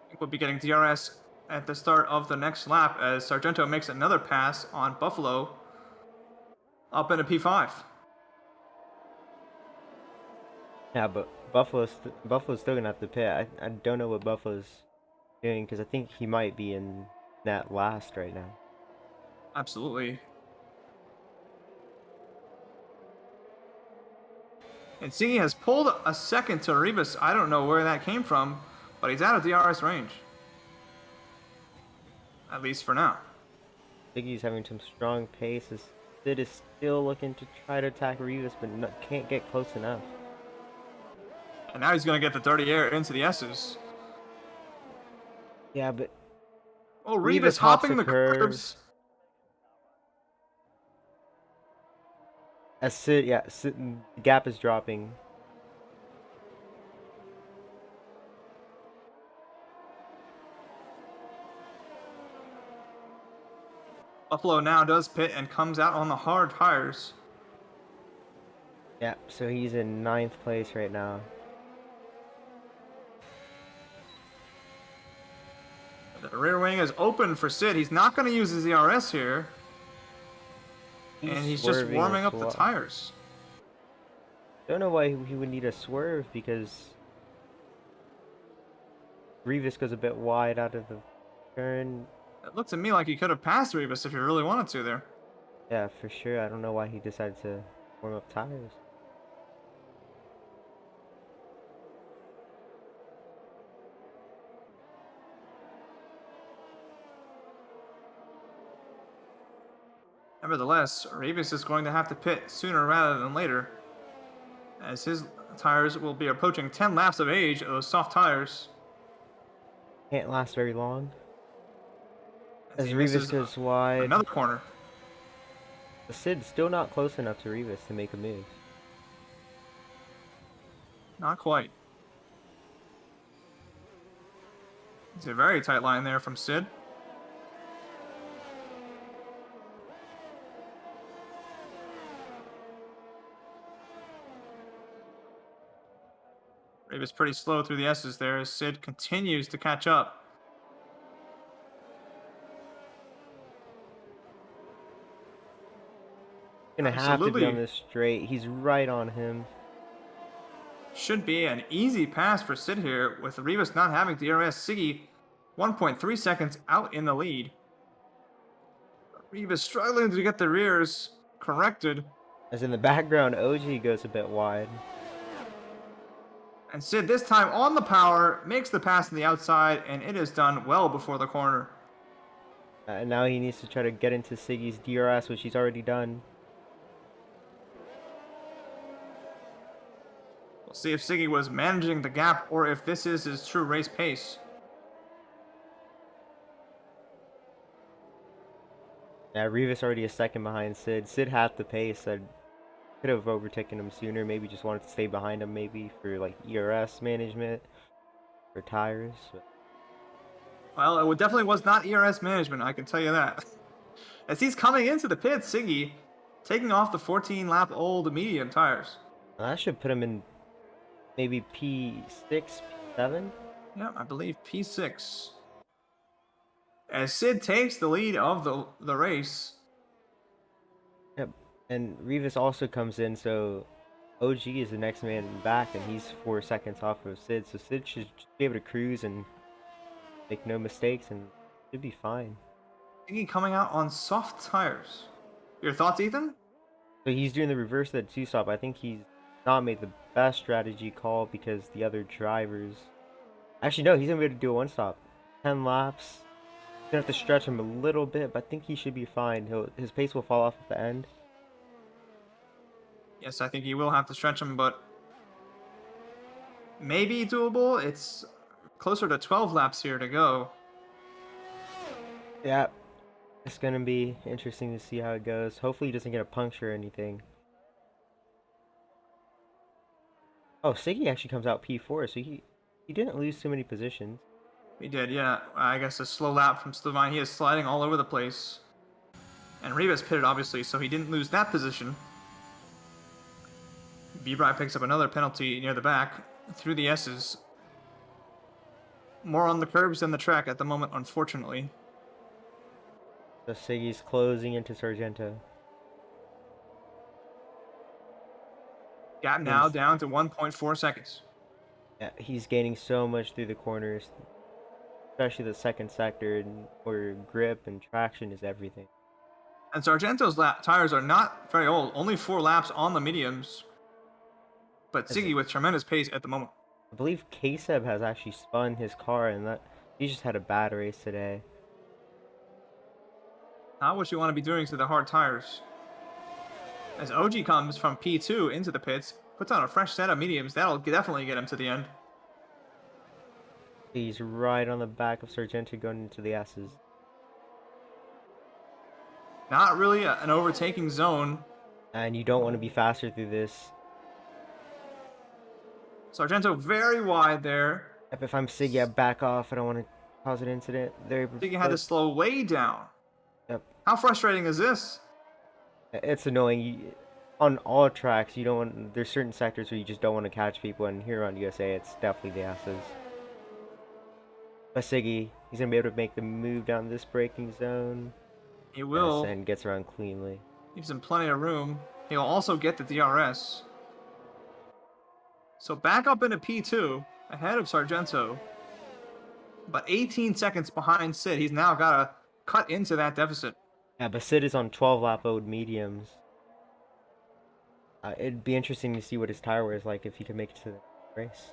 I think we'll be getting DRS at the start of the next lap as Sargento makes another pass on Buffalo up into P5. Yeah, but Buffalo's still gonna have to pit. I don't know what Buffalo's doing because I think he might be in that last right now. Absolutely. And Siggy has pulled a second to Rivas. I don't know where that came from, but he's out of DRS range. At least for now. Siggy's having some strong pace. Sid is still looking to try to attack Rivas, but can't get close enough. And now he's going to get the dirty air into the S's. Yeah, but Oh, Rivas Rivas hops hopping the the curves. As Sid, yeah, Sid, the gap is dropping. Buffalo now does pit and comes out on the hard tires. Yeah, so he's in 9th place right now. The rear wing is open for Sid. He's not going to use his ERS here. And he's just warming up the tires. Don't know why he would need a swerve because Rivas goes a bit wide out of the turn. It looked to me like he could have passed Rivas if he really wanted to there. Yeah, for sure. I don't know why he decided to warm up tires. Nevertheless, Rivas is going to have to pit sooner rather than later, as his tires will be approaching 10 laps of age of those soft tires. Can't last very long. As Rivas goes wide. Another corner. The Sid's still not close enough to Rivas to make a move. Not quite. It's a very tight line there from Sid. Rivas pretty slow through the S's there as Sid continues to catch up. Gonna have to be on this straight. He's right on him. Should be an easy pass for Sid here, with Rivas not having DRS. Siggy 1.3 seconds out in the lead. Rivas struggling to get the rears corrected. As in the background, OG goes a bit wide. And Sid, this time on the power, makes the pass on the outside, and it is done well before the corner. And now he needs to try to get into Siggy's DRS, which he's already done. We'll see if Siggy was managing the gap or if this is his true race pace. Yeah, Rivas already a second behind Sid. Sid had the pace. I could have overtaken him sooner. Maybe just wanted to stay behind him, maybe for like ERS management or tires. But... Well, it definitely was not ERS management, I can tell you that. As he's coming into the pit, Siggy taking off the 14-lap-old medium tires. Well, that should put him in maybe P6, P7? Yeah, I believe P6. as Sid takes the lead of the race. Yep. And Rivas also comes in, so OG is the next man back, and he's 4 seconds off of Sid. So Sid should just be able to cruise and make no mistakes, and should be fine. Siggy coming out on soft tires. Your thoughts, Ethan? So he's doing the reverse of the two-stop. I think he's not made the best strategy call because the other drivers... Actually, no, he's going to be able to do a one-stop. 10 laps. He's going to have to stretch him a little bit, but I think he should be fine. His pace will fall off at the end. Yes, I think he will have to stretch him, but maybe doable. It's closer to 12 laps here to go. Yeah, it's going to be interesting to see how it goes. Hopefully he doesn't get a puncture or anything. Oh, Siggy actually comes out P4, so he didn't lose too many positions. He did, yeah. I guess a slow lap from Slovine. He is sliding all over the place. And Rivas pitted, obviously, so he didn't lose that position. Bibrai picks up another penalty near the back through the S's. More on the curbs than the track at the moment, unfortunately. So Siggy's closing into Sargento. Gap now down to 1.4 seconds. Yeah, he's gaining so much through the corners, especially the second sector, where grip and traction is everything. And Sargento's tires are not very old, only 4 laps on the mediums. But Siggy with tremendous pace at the moment. I believe Kaseb has actually spun his car, and that he just had a bad race today. Not what you want to be doing to the hard tires. As OG comes from P2 into the pits, puts on a fresh set of mediums, that'll definitely get him to the end. He's right on the back of Sargento going into the S's. Not really an overtaking zone. And you don't want to be faster through this. Sargento very wide there. If I'm Siggy, I back off. I don't want to cause an incident. Siggy had to slow way down. Yep. How frustrating is this? It's annoying. On all tracks, you don't want. There's certain sectors where you just don't want to catch people, and here on USA, it's definitely the S's. But Siggy, he's gonna be able to make the move down this braking zone. He will. Yes, and gets around cleanly. Gives him plenty of room. He'll also get the DRS. So back up into P2, ahead of Sargento. But 18 seconds behind Sid. He's now got to cut into that deficit. Yeah, but Sid is on 12 lap old mediums. It'd be interesting to see what his tire wear is like if he can make it to the race.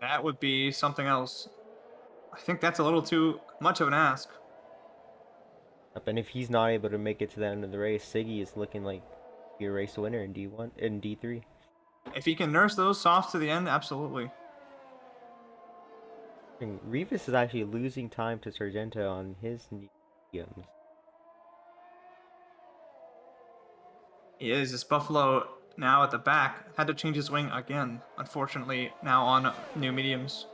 That would be something else. I think that's a little too much of an ask. And if he's not able to make it to the end of the race, Siggy is looking like a race winner in D3. If he can nurse those softs to the end, absolutely. And Rivas is actually losing time to Sargento on his mediums. He is. This Buffalo now at the back had to change his wing again, unfortunately, now on new mediums.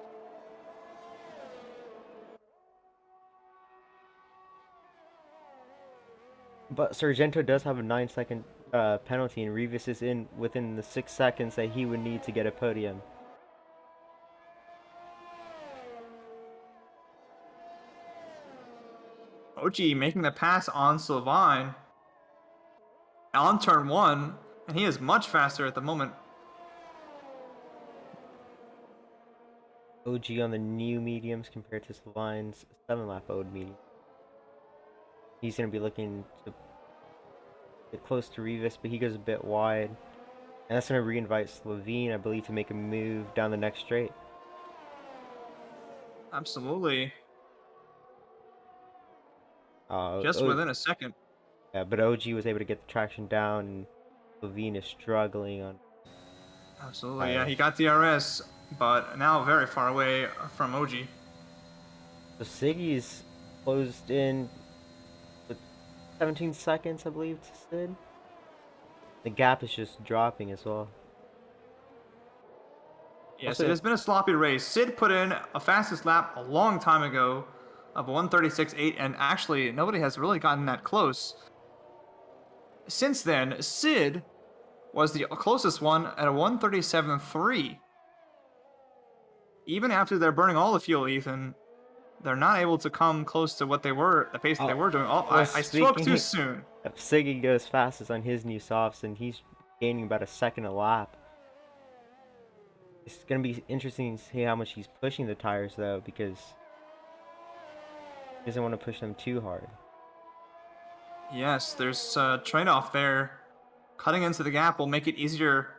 But Sargento does have a 9-second penalty, and Rivas is in within the 6 seconds that he would need to get a podium. OG making the pass on Slovine on turn 1, and he is much faster at the moment. OG on the new mediums compared to Slovine's 7-lap old medium. He's going to be looking to get close to Rivas, but he goes a bit wide. And that's going to re-invite Slovene, I believe, to make a move down the next straight. Absolutely. Just within a second. Yeah, but OG was able to get the traction down, and Slovene is struggling on. Absolutely, yeah, he got DRS, but now very far away from OG. So Siggy's closed in with 17 seconds, I believe, to Sid. The gap is just dropping as well. Yes, it has been a sloppy race. Sid put in a fastest lap a long time ago of 1:36.8, and actually nobody has really gotten that close. Since then, Sid was the closest one at a 1:37.3. even after they're burning all the fuel, Ethan, they're not able to come close to what they were, the pace that they Oh, were doing. Oh, well, I spoke too speaking soon. of Siggy goes fastest on his new softs, and he's gaining about a second a lap. It's gonna be interesting to see how much he's pushing the tires though, because he doesn't want to push them too hard. Yes, there's a trade-off there. Cutting into the gap will make it easier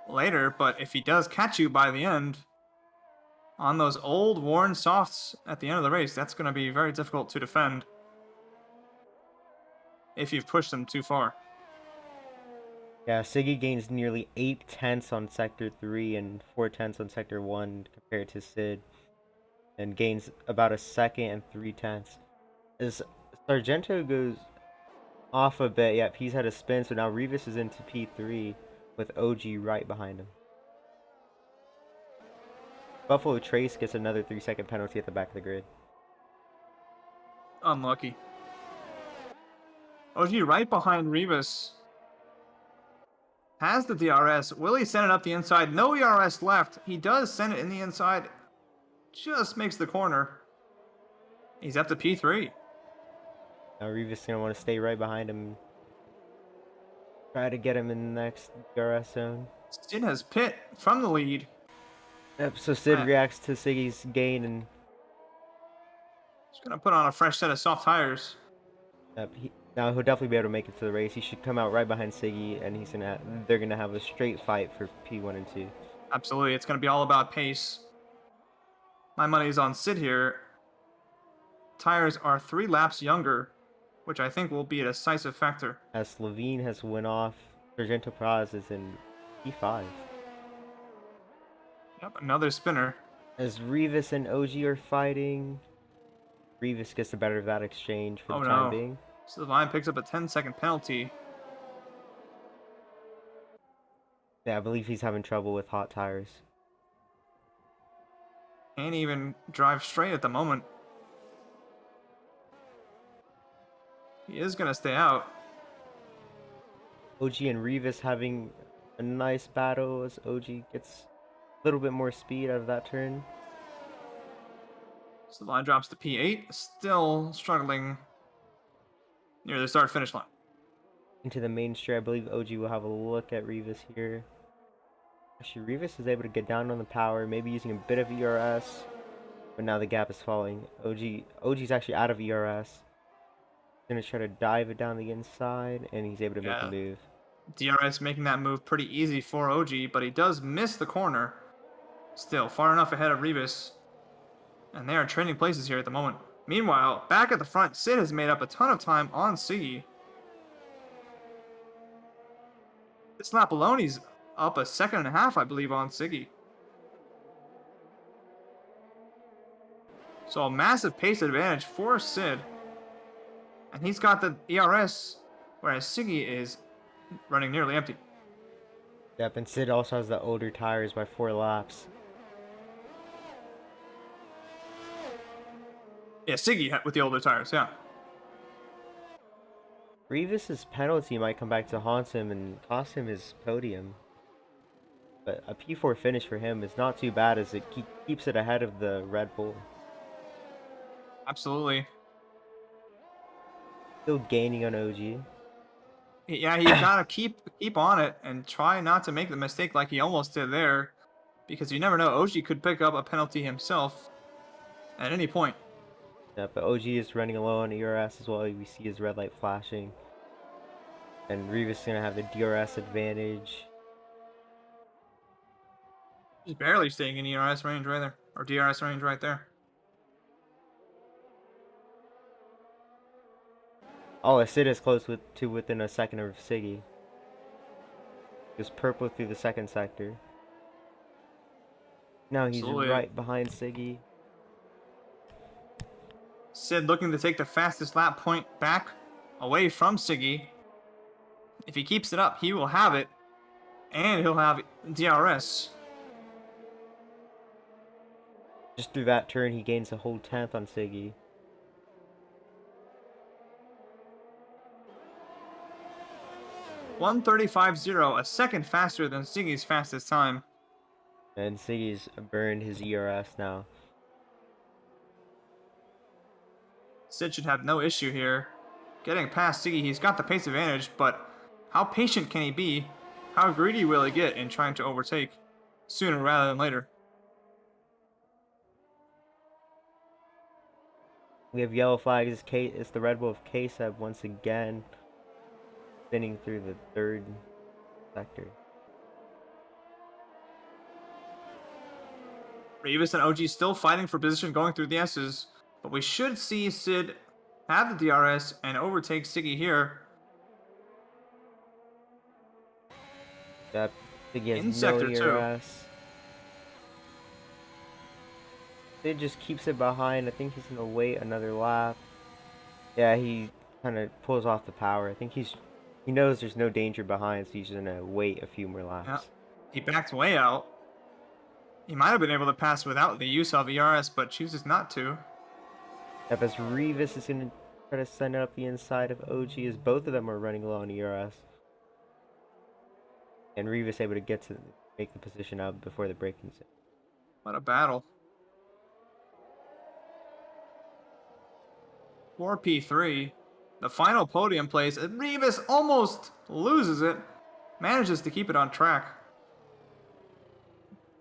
later, but if he does catch you by the end, on those old worn softs at the end of the race, that's going to be very difficult to defend if you've pushed them too far. Yeah, Siggy gains nearly 8 tenths on Sector 3 and 4 tenths on Sector 1 compared to Sid, and gains about a second and 3 tenths. As Sargento goes off a bit, yep, he's had a spin, so now Rivas is into P3 with OG right behind him. Buffalo Trace gets another 3-second penalty at the back of the grid. Unlucky. OG right behind Rivas has the DRS. Will he send it up the inside? No ERS left. He does send it in the inside. Just makes the corner. He's up to P3. Now Rivas is going to want to stay right behind him. Try to get him in the next DRS zone. Sid has pit from the lead. Yep, so Sid reacts to Siggy's gain and... He's going to put on a fresh set of soft tires. Yep, now he'll definitely be able to make it to the race. He should come out right behind Siggy, and they're gonna have a straight fight for P1 and 2. Absolutely, it's going to be all about pace. My money's on Sid here. Tires are 3 laps younger, which I think will be a decisive factor. As Levine has went off, Sargento Praz is in P5. Yep, another spinner. As Rivas and OG are fighting, Rivas gets the better of that exchange for the time being. So the line picks up a 10-second penalty. Yeah, I believe he's having trouble with hot tires. Can't even drive straight at the moment. He is going to stay out. OG and Rivas having a nice battle as OG gets a little bit more speed out of that turn. So the line drops to P8. Still struggling near the start-finish line. Into the main straight, I believe OG will have a look at Rivas here. Actually, Rivas is able to get down on the power, maybe using a bit of ERS, but now the gap is falling. OG's actually out of ERS. Gonna try to dive it down the inside, and he's able to make the move. DRS making that move pretty easy for OG, but he does miss the corner. Still, far enough ahead of Rivas. And they are trading places here at the moment. Meanwhile, back at the front, Sid has made up a ton of time on Siggy. This lap alone, he's up a second and a half, I believe, on Siggy. So a massive pace advantage for Sid. And he's got the ERS, whereas Siggy is running nearly empty. Yep, and Sid also has the older tires by 4 laps. Yeah, Siggy with the older tires, yeah. Rivas' penalty might come back to haunt him and cost him his podium. But a P4 finish for him is not too bad as it keeps it ahead of the Red Bull. Absolutely. Still gaining on OG. Yeah, you gotta keep on it and try not to make the mistake like he almost did there, because you never know. OG could pick up a penalty himself at any point. Yeah, but OG is running low on ERS as well. We see his red light flashing, and Rivas is gonna have the DRS advantage. He's barely staying in ERS range right there, or DRS range right there. Oh, Sid is close to within a second of Siggy. Just purple through the second sector. Now he's right behind Siggy. Sid looking to take the fastest lap point back away from Siggy. If he keeps it up, he will have it, and he'll have DRS. Just through that turn, he gains a whole 10th on Siggy. .135.0, a second faster than Siggy's fastest time. And Siggy's burned his ERS now. Sid should have no issue here. Getting past Siggy, he's got the pace advantage, but how patient can he be? How greedy will he get in trying to overtake sooner rather than later? We have yellow flags. It's the Red Bull of K-Sub once again, spinning through the third sector. Rivas and OG still fighting for position going through the S's, but we should see Sid have the DRS and overtake Siggy here. Yep, Siggy In has no sector 2. ERS. Sid just keeps it behind. I think he's gonna wait another lap. Yeah, he kind of pulls off the power. I think he knows there's no danger behind, so he's gonna wait a few more laps. Yeah. He backed way out. He might have been able to pass without the use of ERS, but chooses not to. Yep, as Rivas is gonna try to send it up the inside of OG, as both of them are running low on ERS. And Rivas able to get to make the position up before the braking set. What a battle. 4 P3. The final podium place. And Rivas almost loses it. Manages to keep it on track.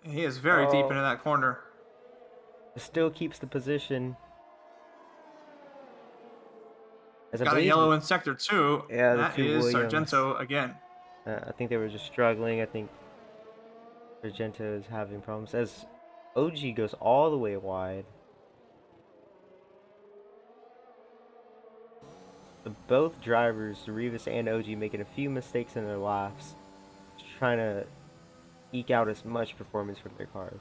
He is very deep into that corner. Still keeps the position. As Got a yellow in sector 2. Yeah, that is Sargento again. I think they were just struggling. I think Sargento is having problems. As OG goes all the way wide. Both drivers, Rivas and OG, making a few mistakes in their laps, trying to eke out as much performance from their cars.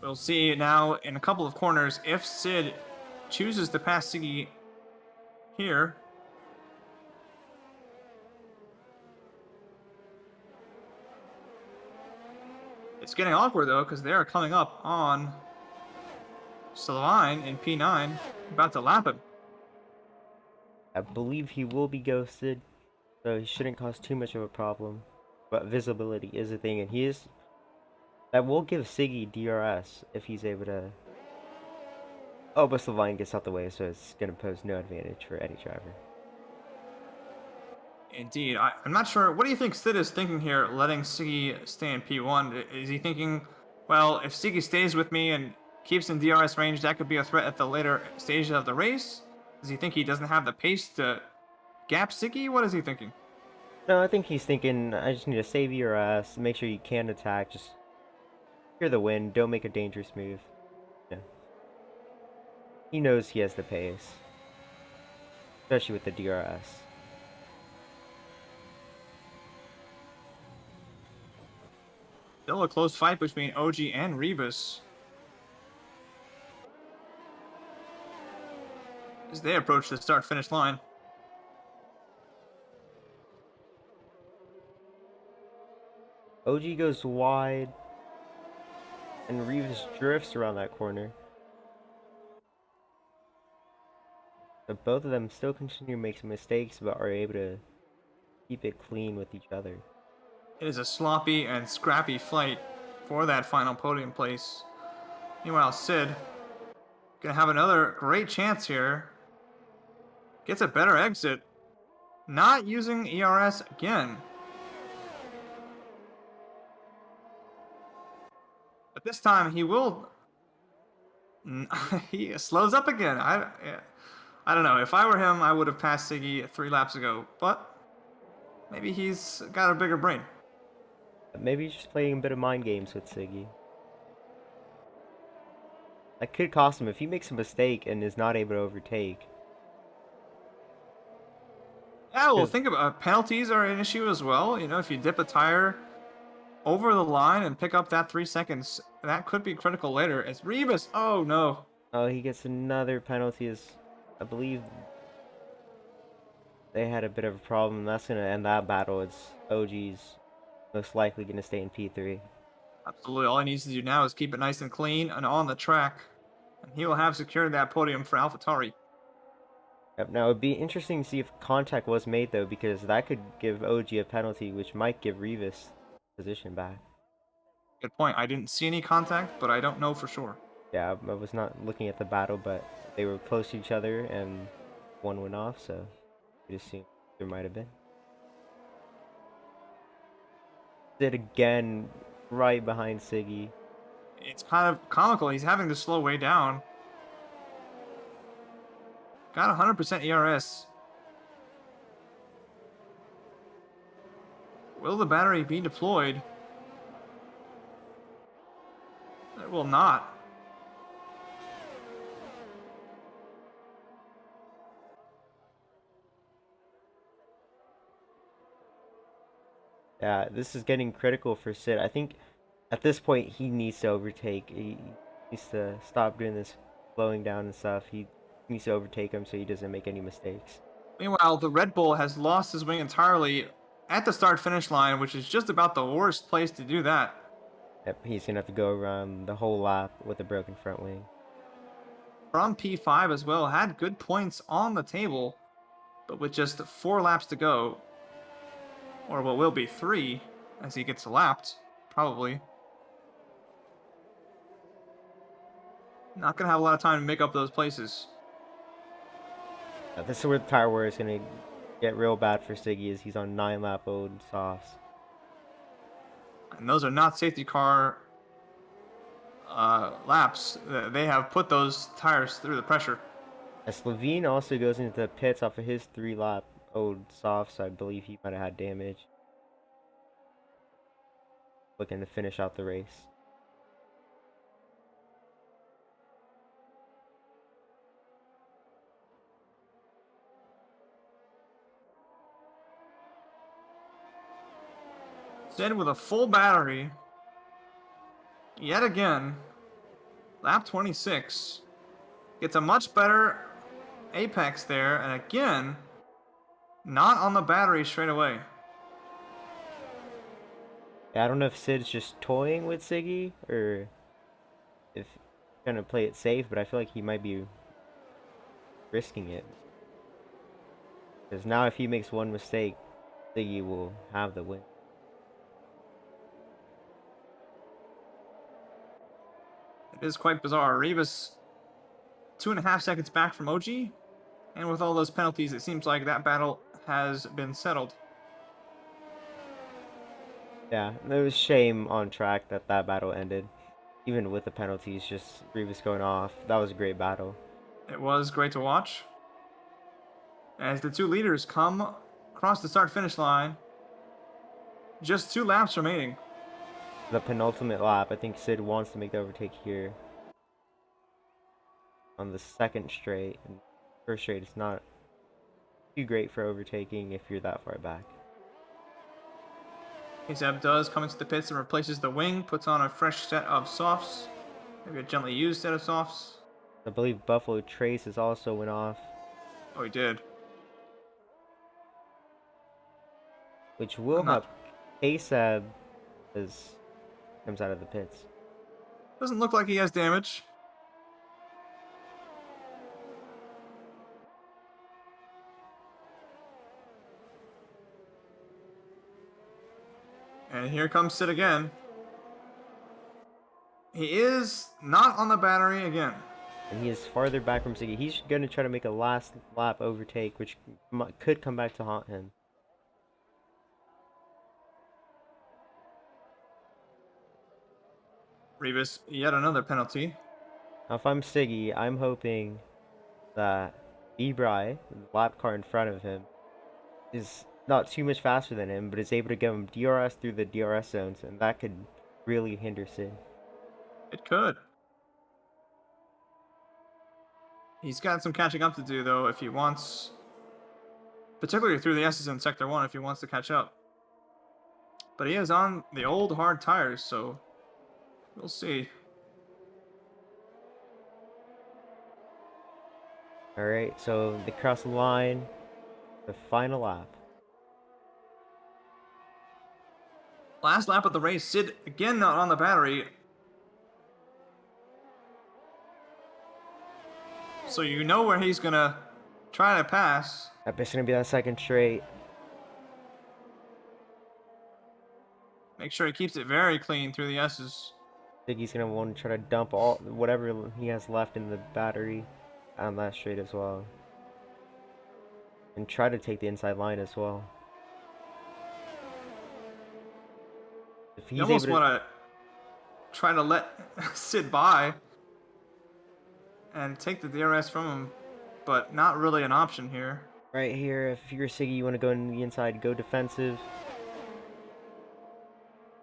We'll see now in a couple of corners if Sid chooses to pass Siggy here. It's getting awkward though because they are coming up on Sylvain in P9, about to lap him. I believe he will be ghosted, so he shouldn't cause too much of a problem. But visibility is a thing, and that will give Siggy DRS if he's able to. Oh, but Sylvain gets out the way, so it's going to pose no advantage for any driver. Indeed. I'm not sure. What do you think Sid is thinking here, letting Siggy stay in P1? Is he thinking, well, if Siggy stays with me and keeps in DRS range, that could be a threat at the later stages of the race? Does he think he doesn't have the pace to gap Siggy? What is he thinking? No, I think he's thinking, I just need to save your ass, make sure you can attack, just clear the win, don't make a dangerous move. Yeah. He knows he has the pace, especially with the DRS. Still a close fight between OG and Rivas as they approach the start-finish line. OG goes wide, and Rivas drifts around that corner. But both of them still continue to make some mistakes, but are able to keep it clean with each other. It is a sloppy and scrappy fight for that final podium place. Meanwhile, Sid gonna have another great chance here. Gets a better exit. Not using ERS again. But this time he will. He slows up again. I don't know. If I were him, I would have passed Siggy 3 laps ago. But maybe he's got a bigger brain. Maybe he's just playing a bit of mind games with Siggy. That could cost him if he makes a mistake and is not able to overtake. Yeah, well, think about penalties are an issue as well. You know, if you dip a tire over the line and pick up that 3 seconds, that could be critical later. As Rivas, oh no. Oh, he gets another penalty. As I believe they had a bit of a problem. That's gonna end that battle. It's OG's most likely gonna stay in P3. Absolutely. All he needs to do now is keep it nice and clean and on the track, and he will have secured that podium for AlphaTauri. Yep, now it'd be interesting to see if contact was made though, because that could give OG a penalty, which might give Revis position back. Good point. I didn't see any contact, but I don't know for sure. Yeah, I was not looking at the battle, but they were close to each other and one went off, so you'd assume there might have been. Did again, right behind Siggy. It's kind of comical. He's having to slow way down. Got 100% ERS. Will the battery be deployed? It will not. Yeah, this is getting critical for Sid. I think at this point he needs to overtake. He needs to stop doing this slowing down and stuff. He needs to overtake him so he doesn't make any mistakes. Meanwhile, the Red Bull has lost his wing entirely at the start-finish line, which is just about the worst place to do that. Yep, he's gonna have to go around the whole lap with a broken front wing. From P5 as well, had good points on the table, but with just 4 laps to go, or what will be 3 as he gets lapped, probably. Not gonna have a lot of time to make up those places. This is where the tire wear is gonna get real bad for Siggy, as he's on 9-lap old softs. And those are not safety car laps. They have put those tires through the pressure. As Levine also goes into the pits off of his 3-lap old softs, I believe he might have had damage. Looking to finish out the race. Instead, with a full battery, yet again, lap 26, gets a much better apex there, and again, not on the battery straight away. Yeah, I don't know if Sid's just toying with Siggy, or if he's gonna play it safe, but I feel like he might be risking it. Because now if he makes one mistake, Siggy will have the win. It is quite bizarre. Rivas 2.5 seconds back from OG, and with all those penalties, it seems like that battle has been settled. Yeah, it was shame on track that battle ended. Even with the penalties, just Rivas going off. That was a great battle. It was great to watch. As the two leaders come across the start-finish line, just 2 laps remaining. The penultimate lap, I think Sid wants to make the overtake here. On the second straight. And first straight, it's not too great for overtaking if you're that far back. Azeb does come into the pits and replaces the wing, puts on a fresh set of softs. Maybe a gently used set of softs. I believe Buffalo Trace has also went off. Oh, he did. Which will help Azeb as comes out of the pits. Doesn't look like he has damage. And here comes Sid again. He is not on the battery again. And he is farther back from Siggy. He's going to try to make a last lap overtake, which could come back to haunt him. Rivas, yet another penalty. Now, if I'm Siggy, I'm hoping that Ebrai, the lap car in front of him, is not too much faster than him, but is able to give him DRS through the DRS zones, and that could really hinder Sid. It could. He's got some catching up to do, though, if he wants, particularly through the S's in Sector 1, if he wants to catch up. But he is on the old hard tires, so we'll see. Alright, so they cross the line, the final lap. Last lap of the race, Sid again not on the battery. So you know where he's gonna trying to pass. Yep, it's gonna be that second straight. Make sure he keeps it very clean through the S's. Ziggy's gonna want to try to dump all whatever he has left in the battery on that straight as well, and try to take the inside line as well. If You he's almost able to, want to try to let Sid by and take the DRS from him, but not really an option here. right here, if you're Siggy, you want to go in the inside, go defensive.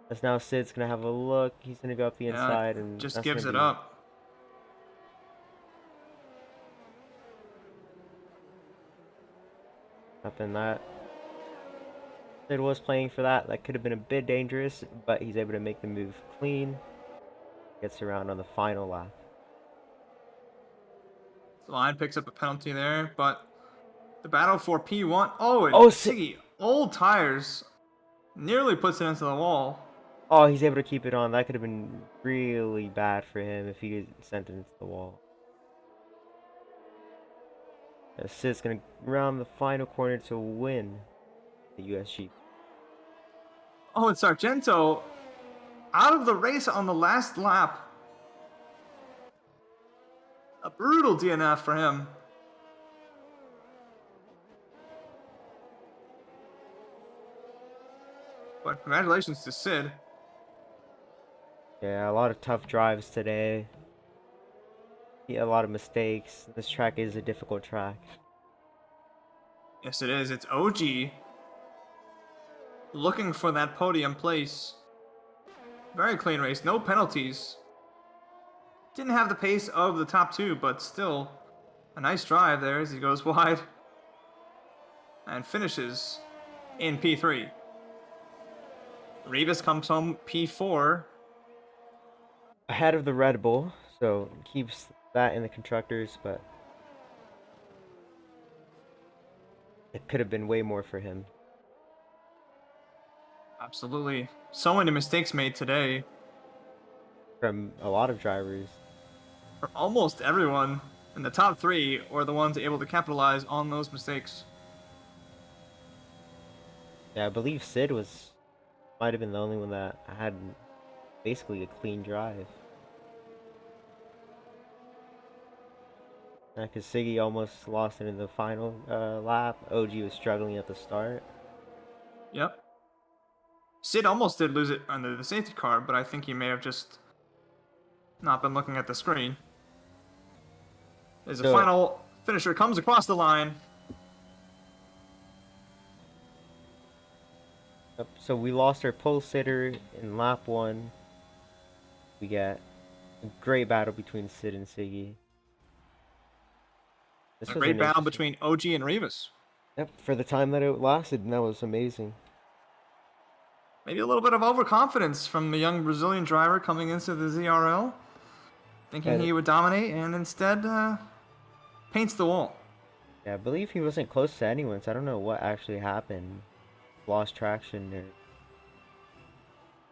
As now Sid's gonna have a look. He's gonna go up the inside and just that's gives gonna it be up. Nothing that. Sid was playing for that. That could have been a bit dangerous, but he's able to make the move clean. Gets around on the final lap. The line picks up a penalty there, but the battle for P1. Oh, and Siggy, old tires, nearly puts it into the wall. Oh, he's able to keep it on. That could have been really bad for him if he sent it into the wall. Sid's gonna round the final corner to win the USG. Oh, and Sargento out of the race on the last lap. A brutal DNF for him. But congratulations to Sid. Yeah, a lot of tough drives today. Yeah, a lot of mistakes. This track is a difficult track. Yes, it is. It's OG looking for that podium place. Very clean race, no penalties. Didn't have the pace of the top two, but still a nice drive there as he goes wide and finishes in P3. Rivas comes home P4. Ahead of the Red Bull, so keeps that in the constructors, but it could have been way more for him. Absolutely. So many mistakes made today. From a lot of drivers. For almost everyone in the top three were the ones able to capitalize on those mistakes. Yeah, I believe Sid might have been the only one that had basically a clean drive. Because Siggy almost lost it in the final lap. OG was struggling at the start. Yep. Sid almost did lose it under the safety car, but I think he may have just not been looking at the screen. As the final finisher comes across the line. Yep, so we lost our pole sitter in lap 1. We got a great battle between Sid and Siggy. A great battle between OG and Rivas. Yep, for the time that it lasted, and that was amazing. Maybe a little bit of overconfidence from the young Brazilian driver coming into the ZRL, thinking he would dominate, and instead paints the wall. Yeah, I believe he wasn't close to anyone, so I don't know what actually happened. Lost traction, or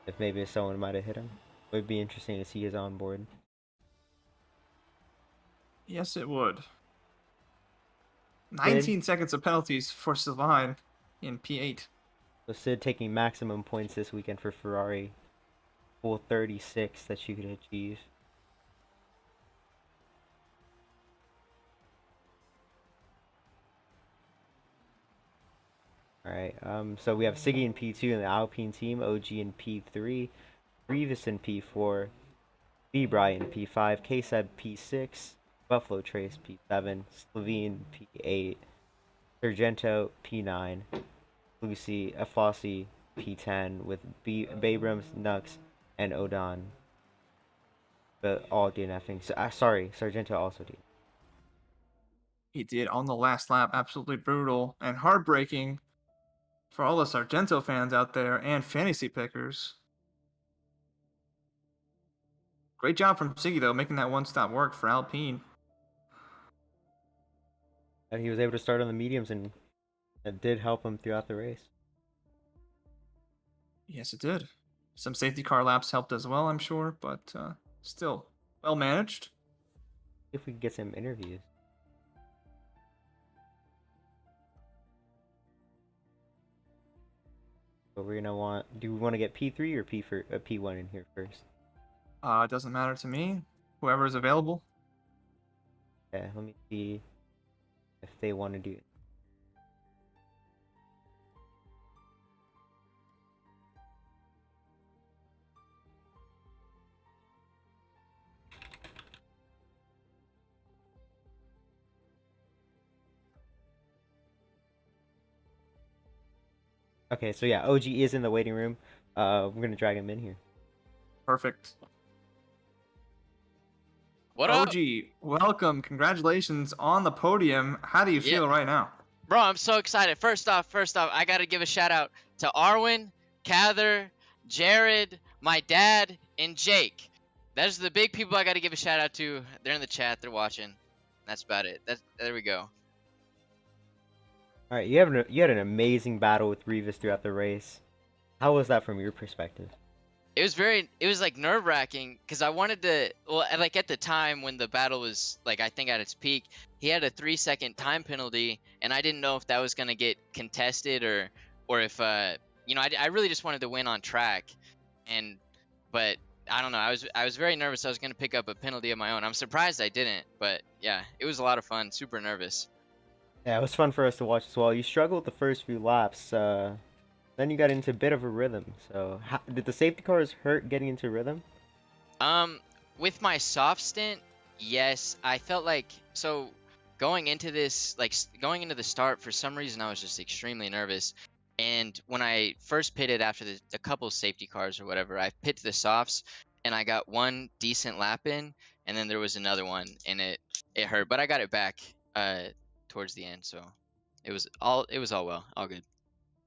if maybe someone might have hit him. It would be interesting to see his onboard. Yes, it would. 19 seconds of penalties for Sylvain in P8. So Sid taking maximum points this weekend for Ferrari. Full 36 that you could achieve. Alright, so we have Siggy in P2 in the Alpine team, OG in P3, Rivas in P4, B-Bry in P5, K-Seb P6, Buffalo Trace P7, Slovene P8, Sargento P9, Lucy Aflossi P10 with Babrams, Nux, and Odon. But all DNFing. So, sorry, Sargento also did. He did on the last lap. Absolutely brutal and heartbreaking for all the Sargento fans out there and fantasy pickers. Great job from Siggy, though, making that one-stop work for Alpine. And he was able to start on the mediums, and it did help him throughout the race. Yes, it did. Some safety car laps helped as well, I'm sure, but still, well managed. If we could get some interviews. but we're gonna want. Do we want to get P3 or P1 in here first? It doesn't matter to me. Whoever is available. Yeah, let me see if they want to do it. Okay, so yeah, OG is in the waiting room. We're gonna drag him in here. Perfect. What up? OG, welcome. Congratulations on the podium. How do you feel right now? Bro, I'm so excited. First off, I got to give a shout out to Arwen, Cather, Jared, my dad, and Jake. Those are the big people I got to give a shout out to. They're in the chat. They're watching. That's about it. There we go. All right, you had an amazing battle with Revis throughout the race. How was that from your perspective? It was like nerve wracking because I wanted to, well, like at the time when the battle was like, I think at its peak, he had a 3-second time penalty and I didn't know if that was going to get contested or if, you know, I really just wanted to win on track. But I don't know. I was very nervous. I was going to pick up a penalty of my own. I'm surprised I didn't, but yeah, it was a lot of fun. Super nervous. Yeah, it was fun for us to watch as well. You struggled the first few laps. Then you got into a bit of a rhythm. So, did the safety cars hurt getting into rhythm? With my soft stint, yes. I felt like, so going into this, like going into the start, for some reason I was just extremely nervous. And when I first pitted after the couple safety cars or whatever, I pit to the softs and I got one decent lap in, and then there was another one and it hurt, but I got it back towards the end, so it was all well, all good.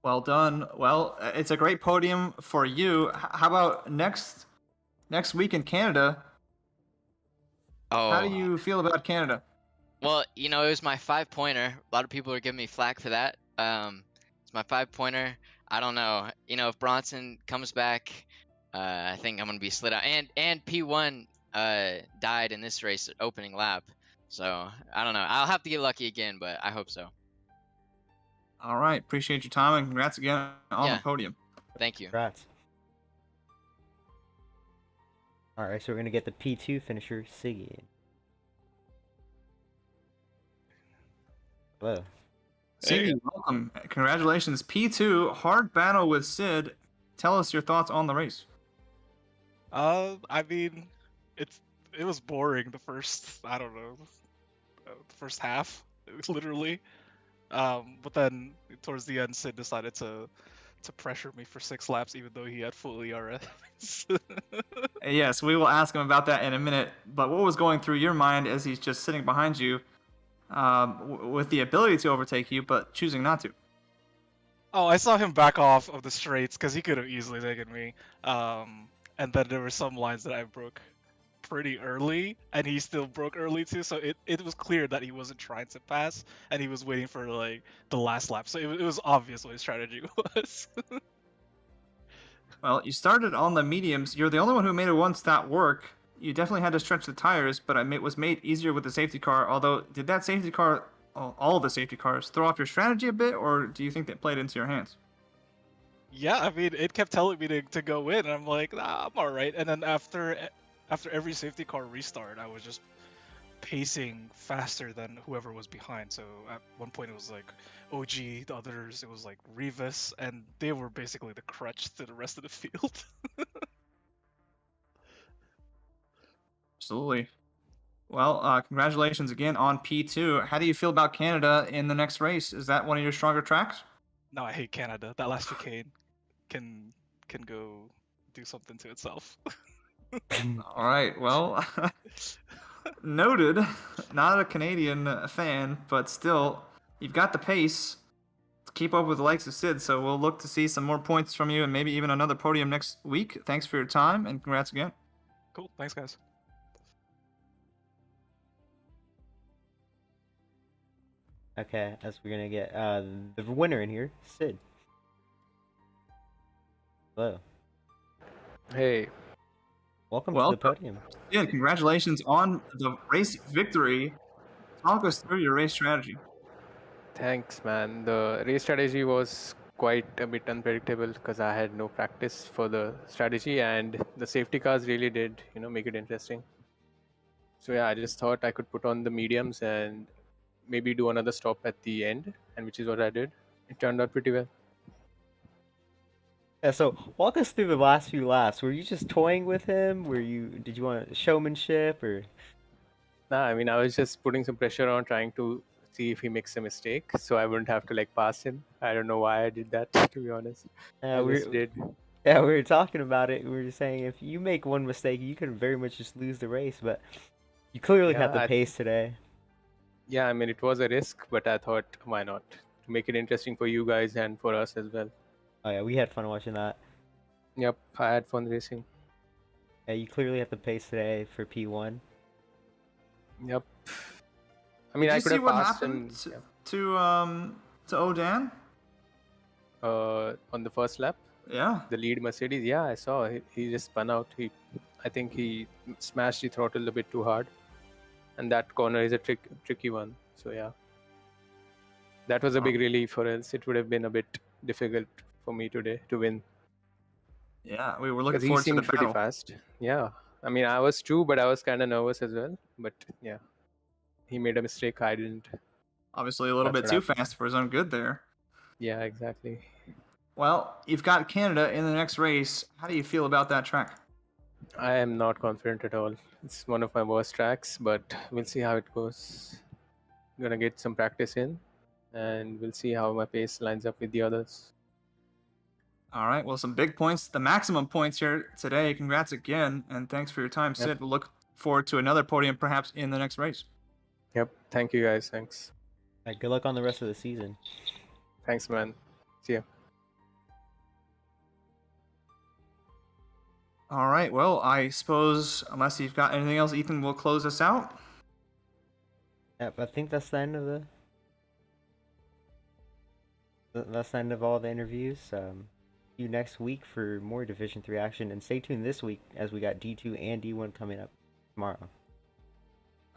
Well done. Well, it's a great podium for you. How about next week in Canada? Oh. How do you feel about Canada? Well, you know, it was my 5-pointer. A lot of people are giving me flack for that. It's my 5-pointer. I don't know. You know, if Bronson comes back, I think I'm gonna be slid out. And P1 died in this race opening lap, so I don't know. I'll have to get lucky again, but I hope so. All right. Appreciate your time and congrats again on the podium. Thank you. Congrats. All right, so we're gonna get the P2 finisher, Siggy. Hello. Siggy, welcome. Congratulations. P2, hard battle with Sid. Tell us your thoughts on the race. I mean, it was boring the first, I don't know, the first half, literally. But then towards the end, Sid decided to pressure me for 6 laps, even though he had full ERS. Yes, we will ask him about that in a minute. But what was going through your mind as he's just sitting behind you, with the ability to overtake you, but choosing not to? Oh, I saw him back off of the straights because he could have easily taken me. And then there were some lines that I broke pretty early, and he still broke early too, so it was clear that he wasn't trying to pass and he was waiting for like the last lap, so it was obvious what his strategy was. Well, you started on the mediums. You're the only one who made a one-stop work. You definitely had to stretch the tires, but it was made easier with the safety car. Although, did that safety car, all of the safety cars, throw off your strategy a bit, or do you think that played into your hands? Yeah, I mean, it kept telling me to go in, and I'm like, nah, I'm alright. And then after every safety car restart, I was just pacing faster than whoever was behind. So at one point it was like OG, the others it was like Revis, and they were basically the crutch to the rest of the field. Absolutely. Well, congratulations again on P2. How do you feel about Canada in the next race? Is that one of your stronger tracks? No, I hate Canada. That last chicane can go do something to itself. All right. Well, noted. Not a Canadian fan, but still, you've got the pace to keep up with the likes of Sid. So we'll look to see some more points from you and maybe even another podium next week. Thanks for your time and congrats again. Cool. Thanks, guys. Okay, as we're gonna get the winner in here, Sid. Hello. Hey. Welcome to the podium. Yeah, congratulations on the race victory. Talk us through your race strategy. Thanks, man. The race strategy was quite a bit unpredictable because I had no practice for the strategy, and the safety cars really did, make it interesting. So yeah, I just thought I could put on the mediums and maybe do another stop at the end, and which is what I did. It turned out pretty well. Yeah, so walk us through the last few laps. Were you just toying with him? Did you want showmanship or? Nah, I mean, I was just putting some pressure on, trying to see if he makes a mistake, so I wouldn't have to like pass him. I don't know why I did that, to be honest. I We just did. yeah, we were talking about it. We were saying if you make one mistake, you can very much just lose the race. But you clearly Yeah, had the pace today. Yeah, I mean, it was a risk, but I thought, why not? To make it interesting for you guys and for us as well. Oh yeah, we had fun watching that. Yep, I had fun racing. Yeah, you clearly have the pace today for P1. Yep. I mean, Did I you could see have what passed happened him to Odan? on the first lap. Yeah. The lead Mercedes, yeah, I saw. He just spun out. I think he smashed the throttle a bit too hard, and that corner is a tricky one. So yeah, that was a big relief for us. It would have been a bit difficult for me today to win. Yeah, we were looking Because he forward to the seemed pretty battle. fast. Yeah, I mean, I was too, but I was kind of nervous as well. But yeah, he made a mistake. I didn't. Obviously, a little That's bit what too happened. fast for his own good there. Yeah, exactly. Well, you've got Canada in the next race. How do you feel about that track? I am not confident at all. It's one of my worst tracks, but we'll see how it goes. Gonna get some practice in, and we'll see how my pace lines up with the others. All right, well, some big points, the maximum points here today. Congrats again, and thanks for your time, Yep. Sid. We'll look forward to another podium perhaps in the next race. Yep. Thank you guys. Thanks. All right, good luck on the rest of the season. Thanks, man. See ya. All right, well, I suppose, unless you've got anything else, Ethan will close us out. Yep, I think that's the end of that's the end of all the interviews. See you next week for more Division 3 action, and stay tuned this week as we got D2 and D1 coming up tomorrow.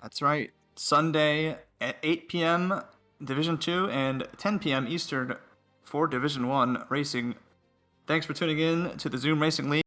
That's right. Sunday at 8 p.m. Division 2 and 10 p.m. Eastern for Division 1 racing. Thanks for tuning in to the Zoom Racing League.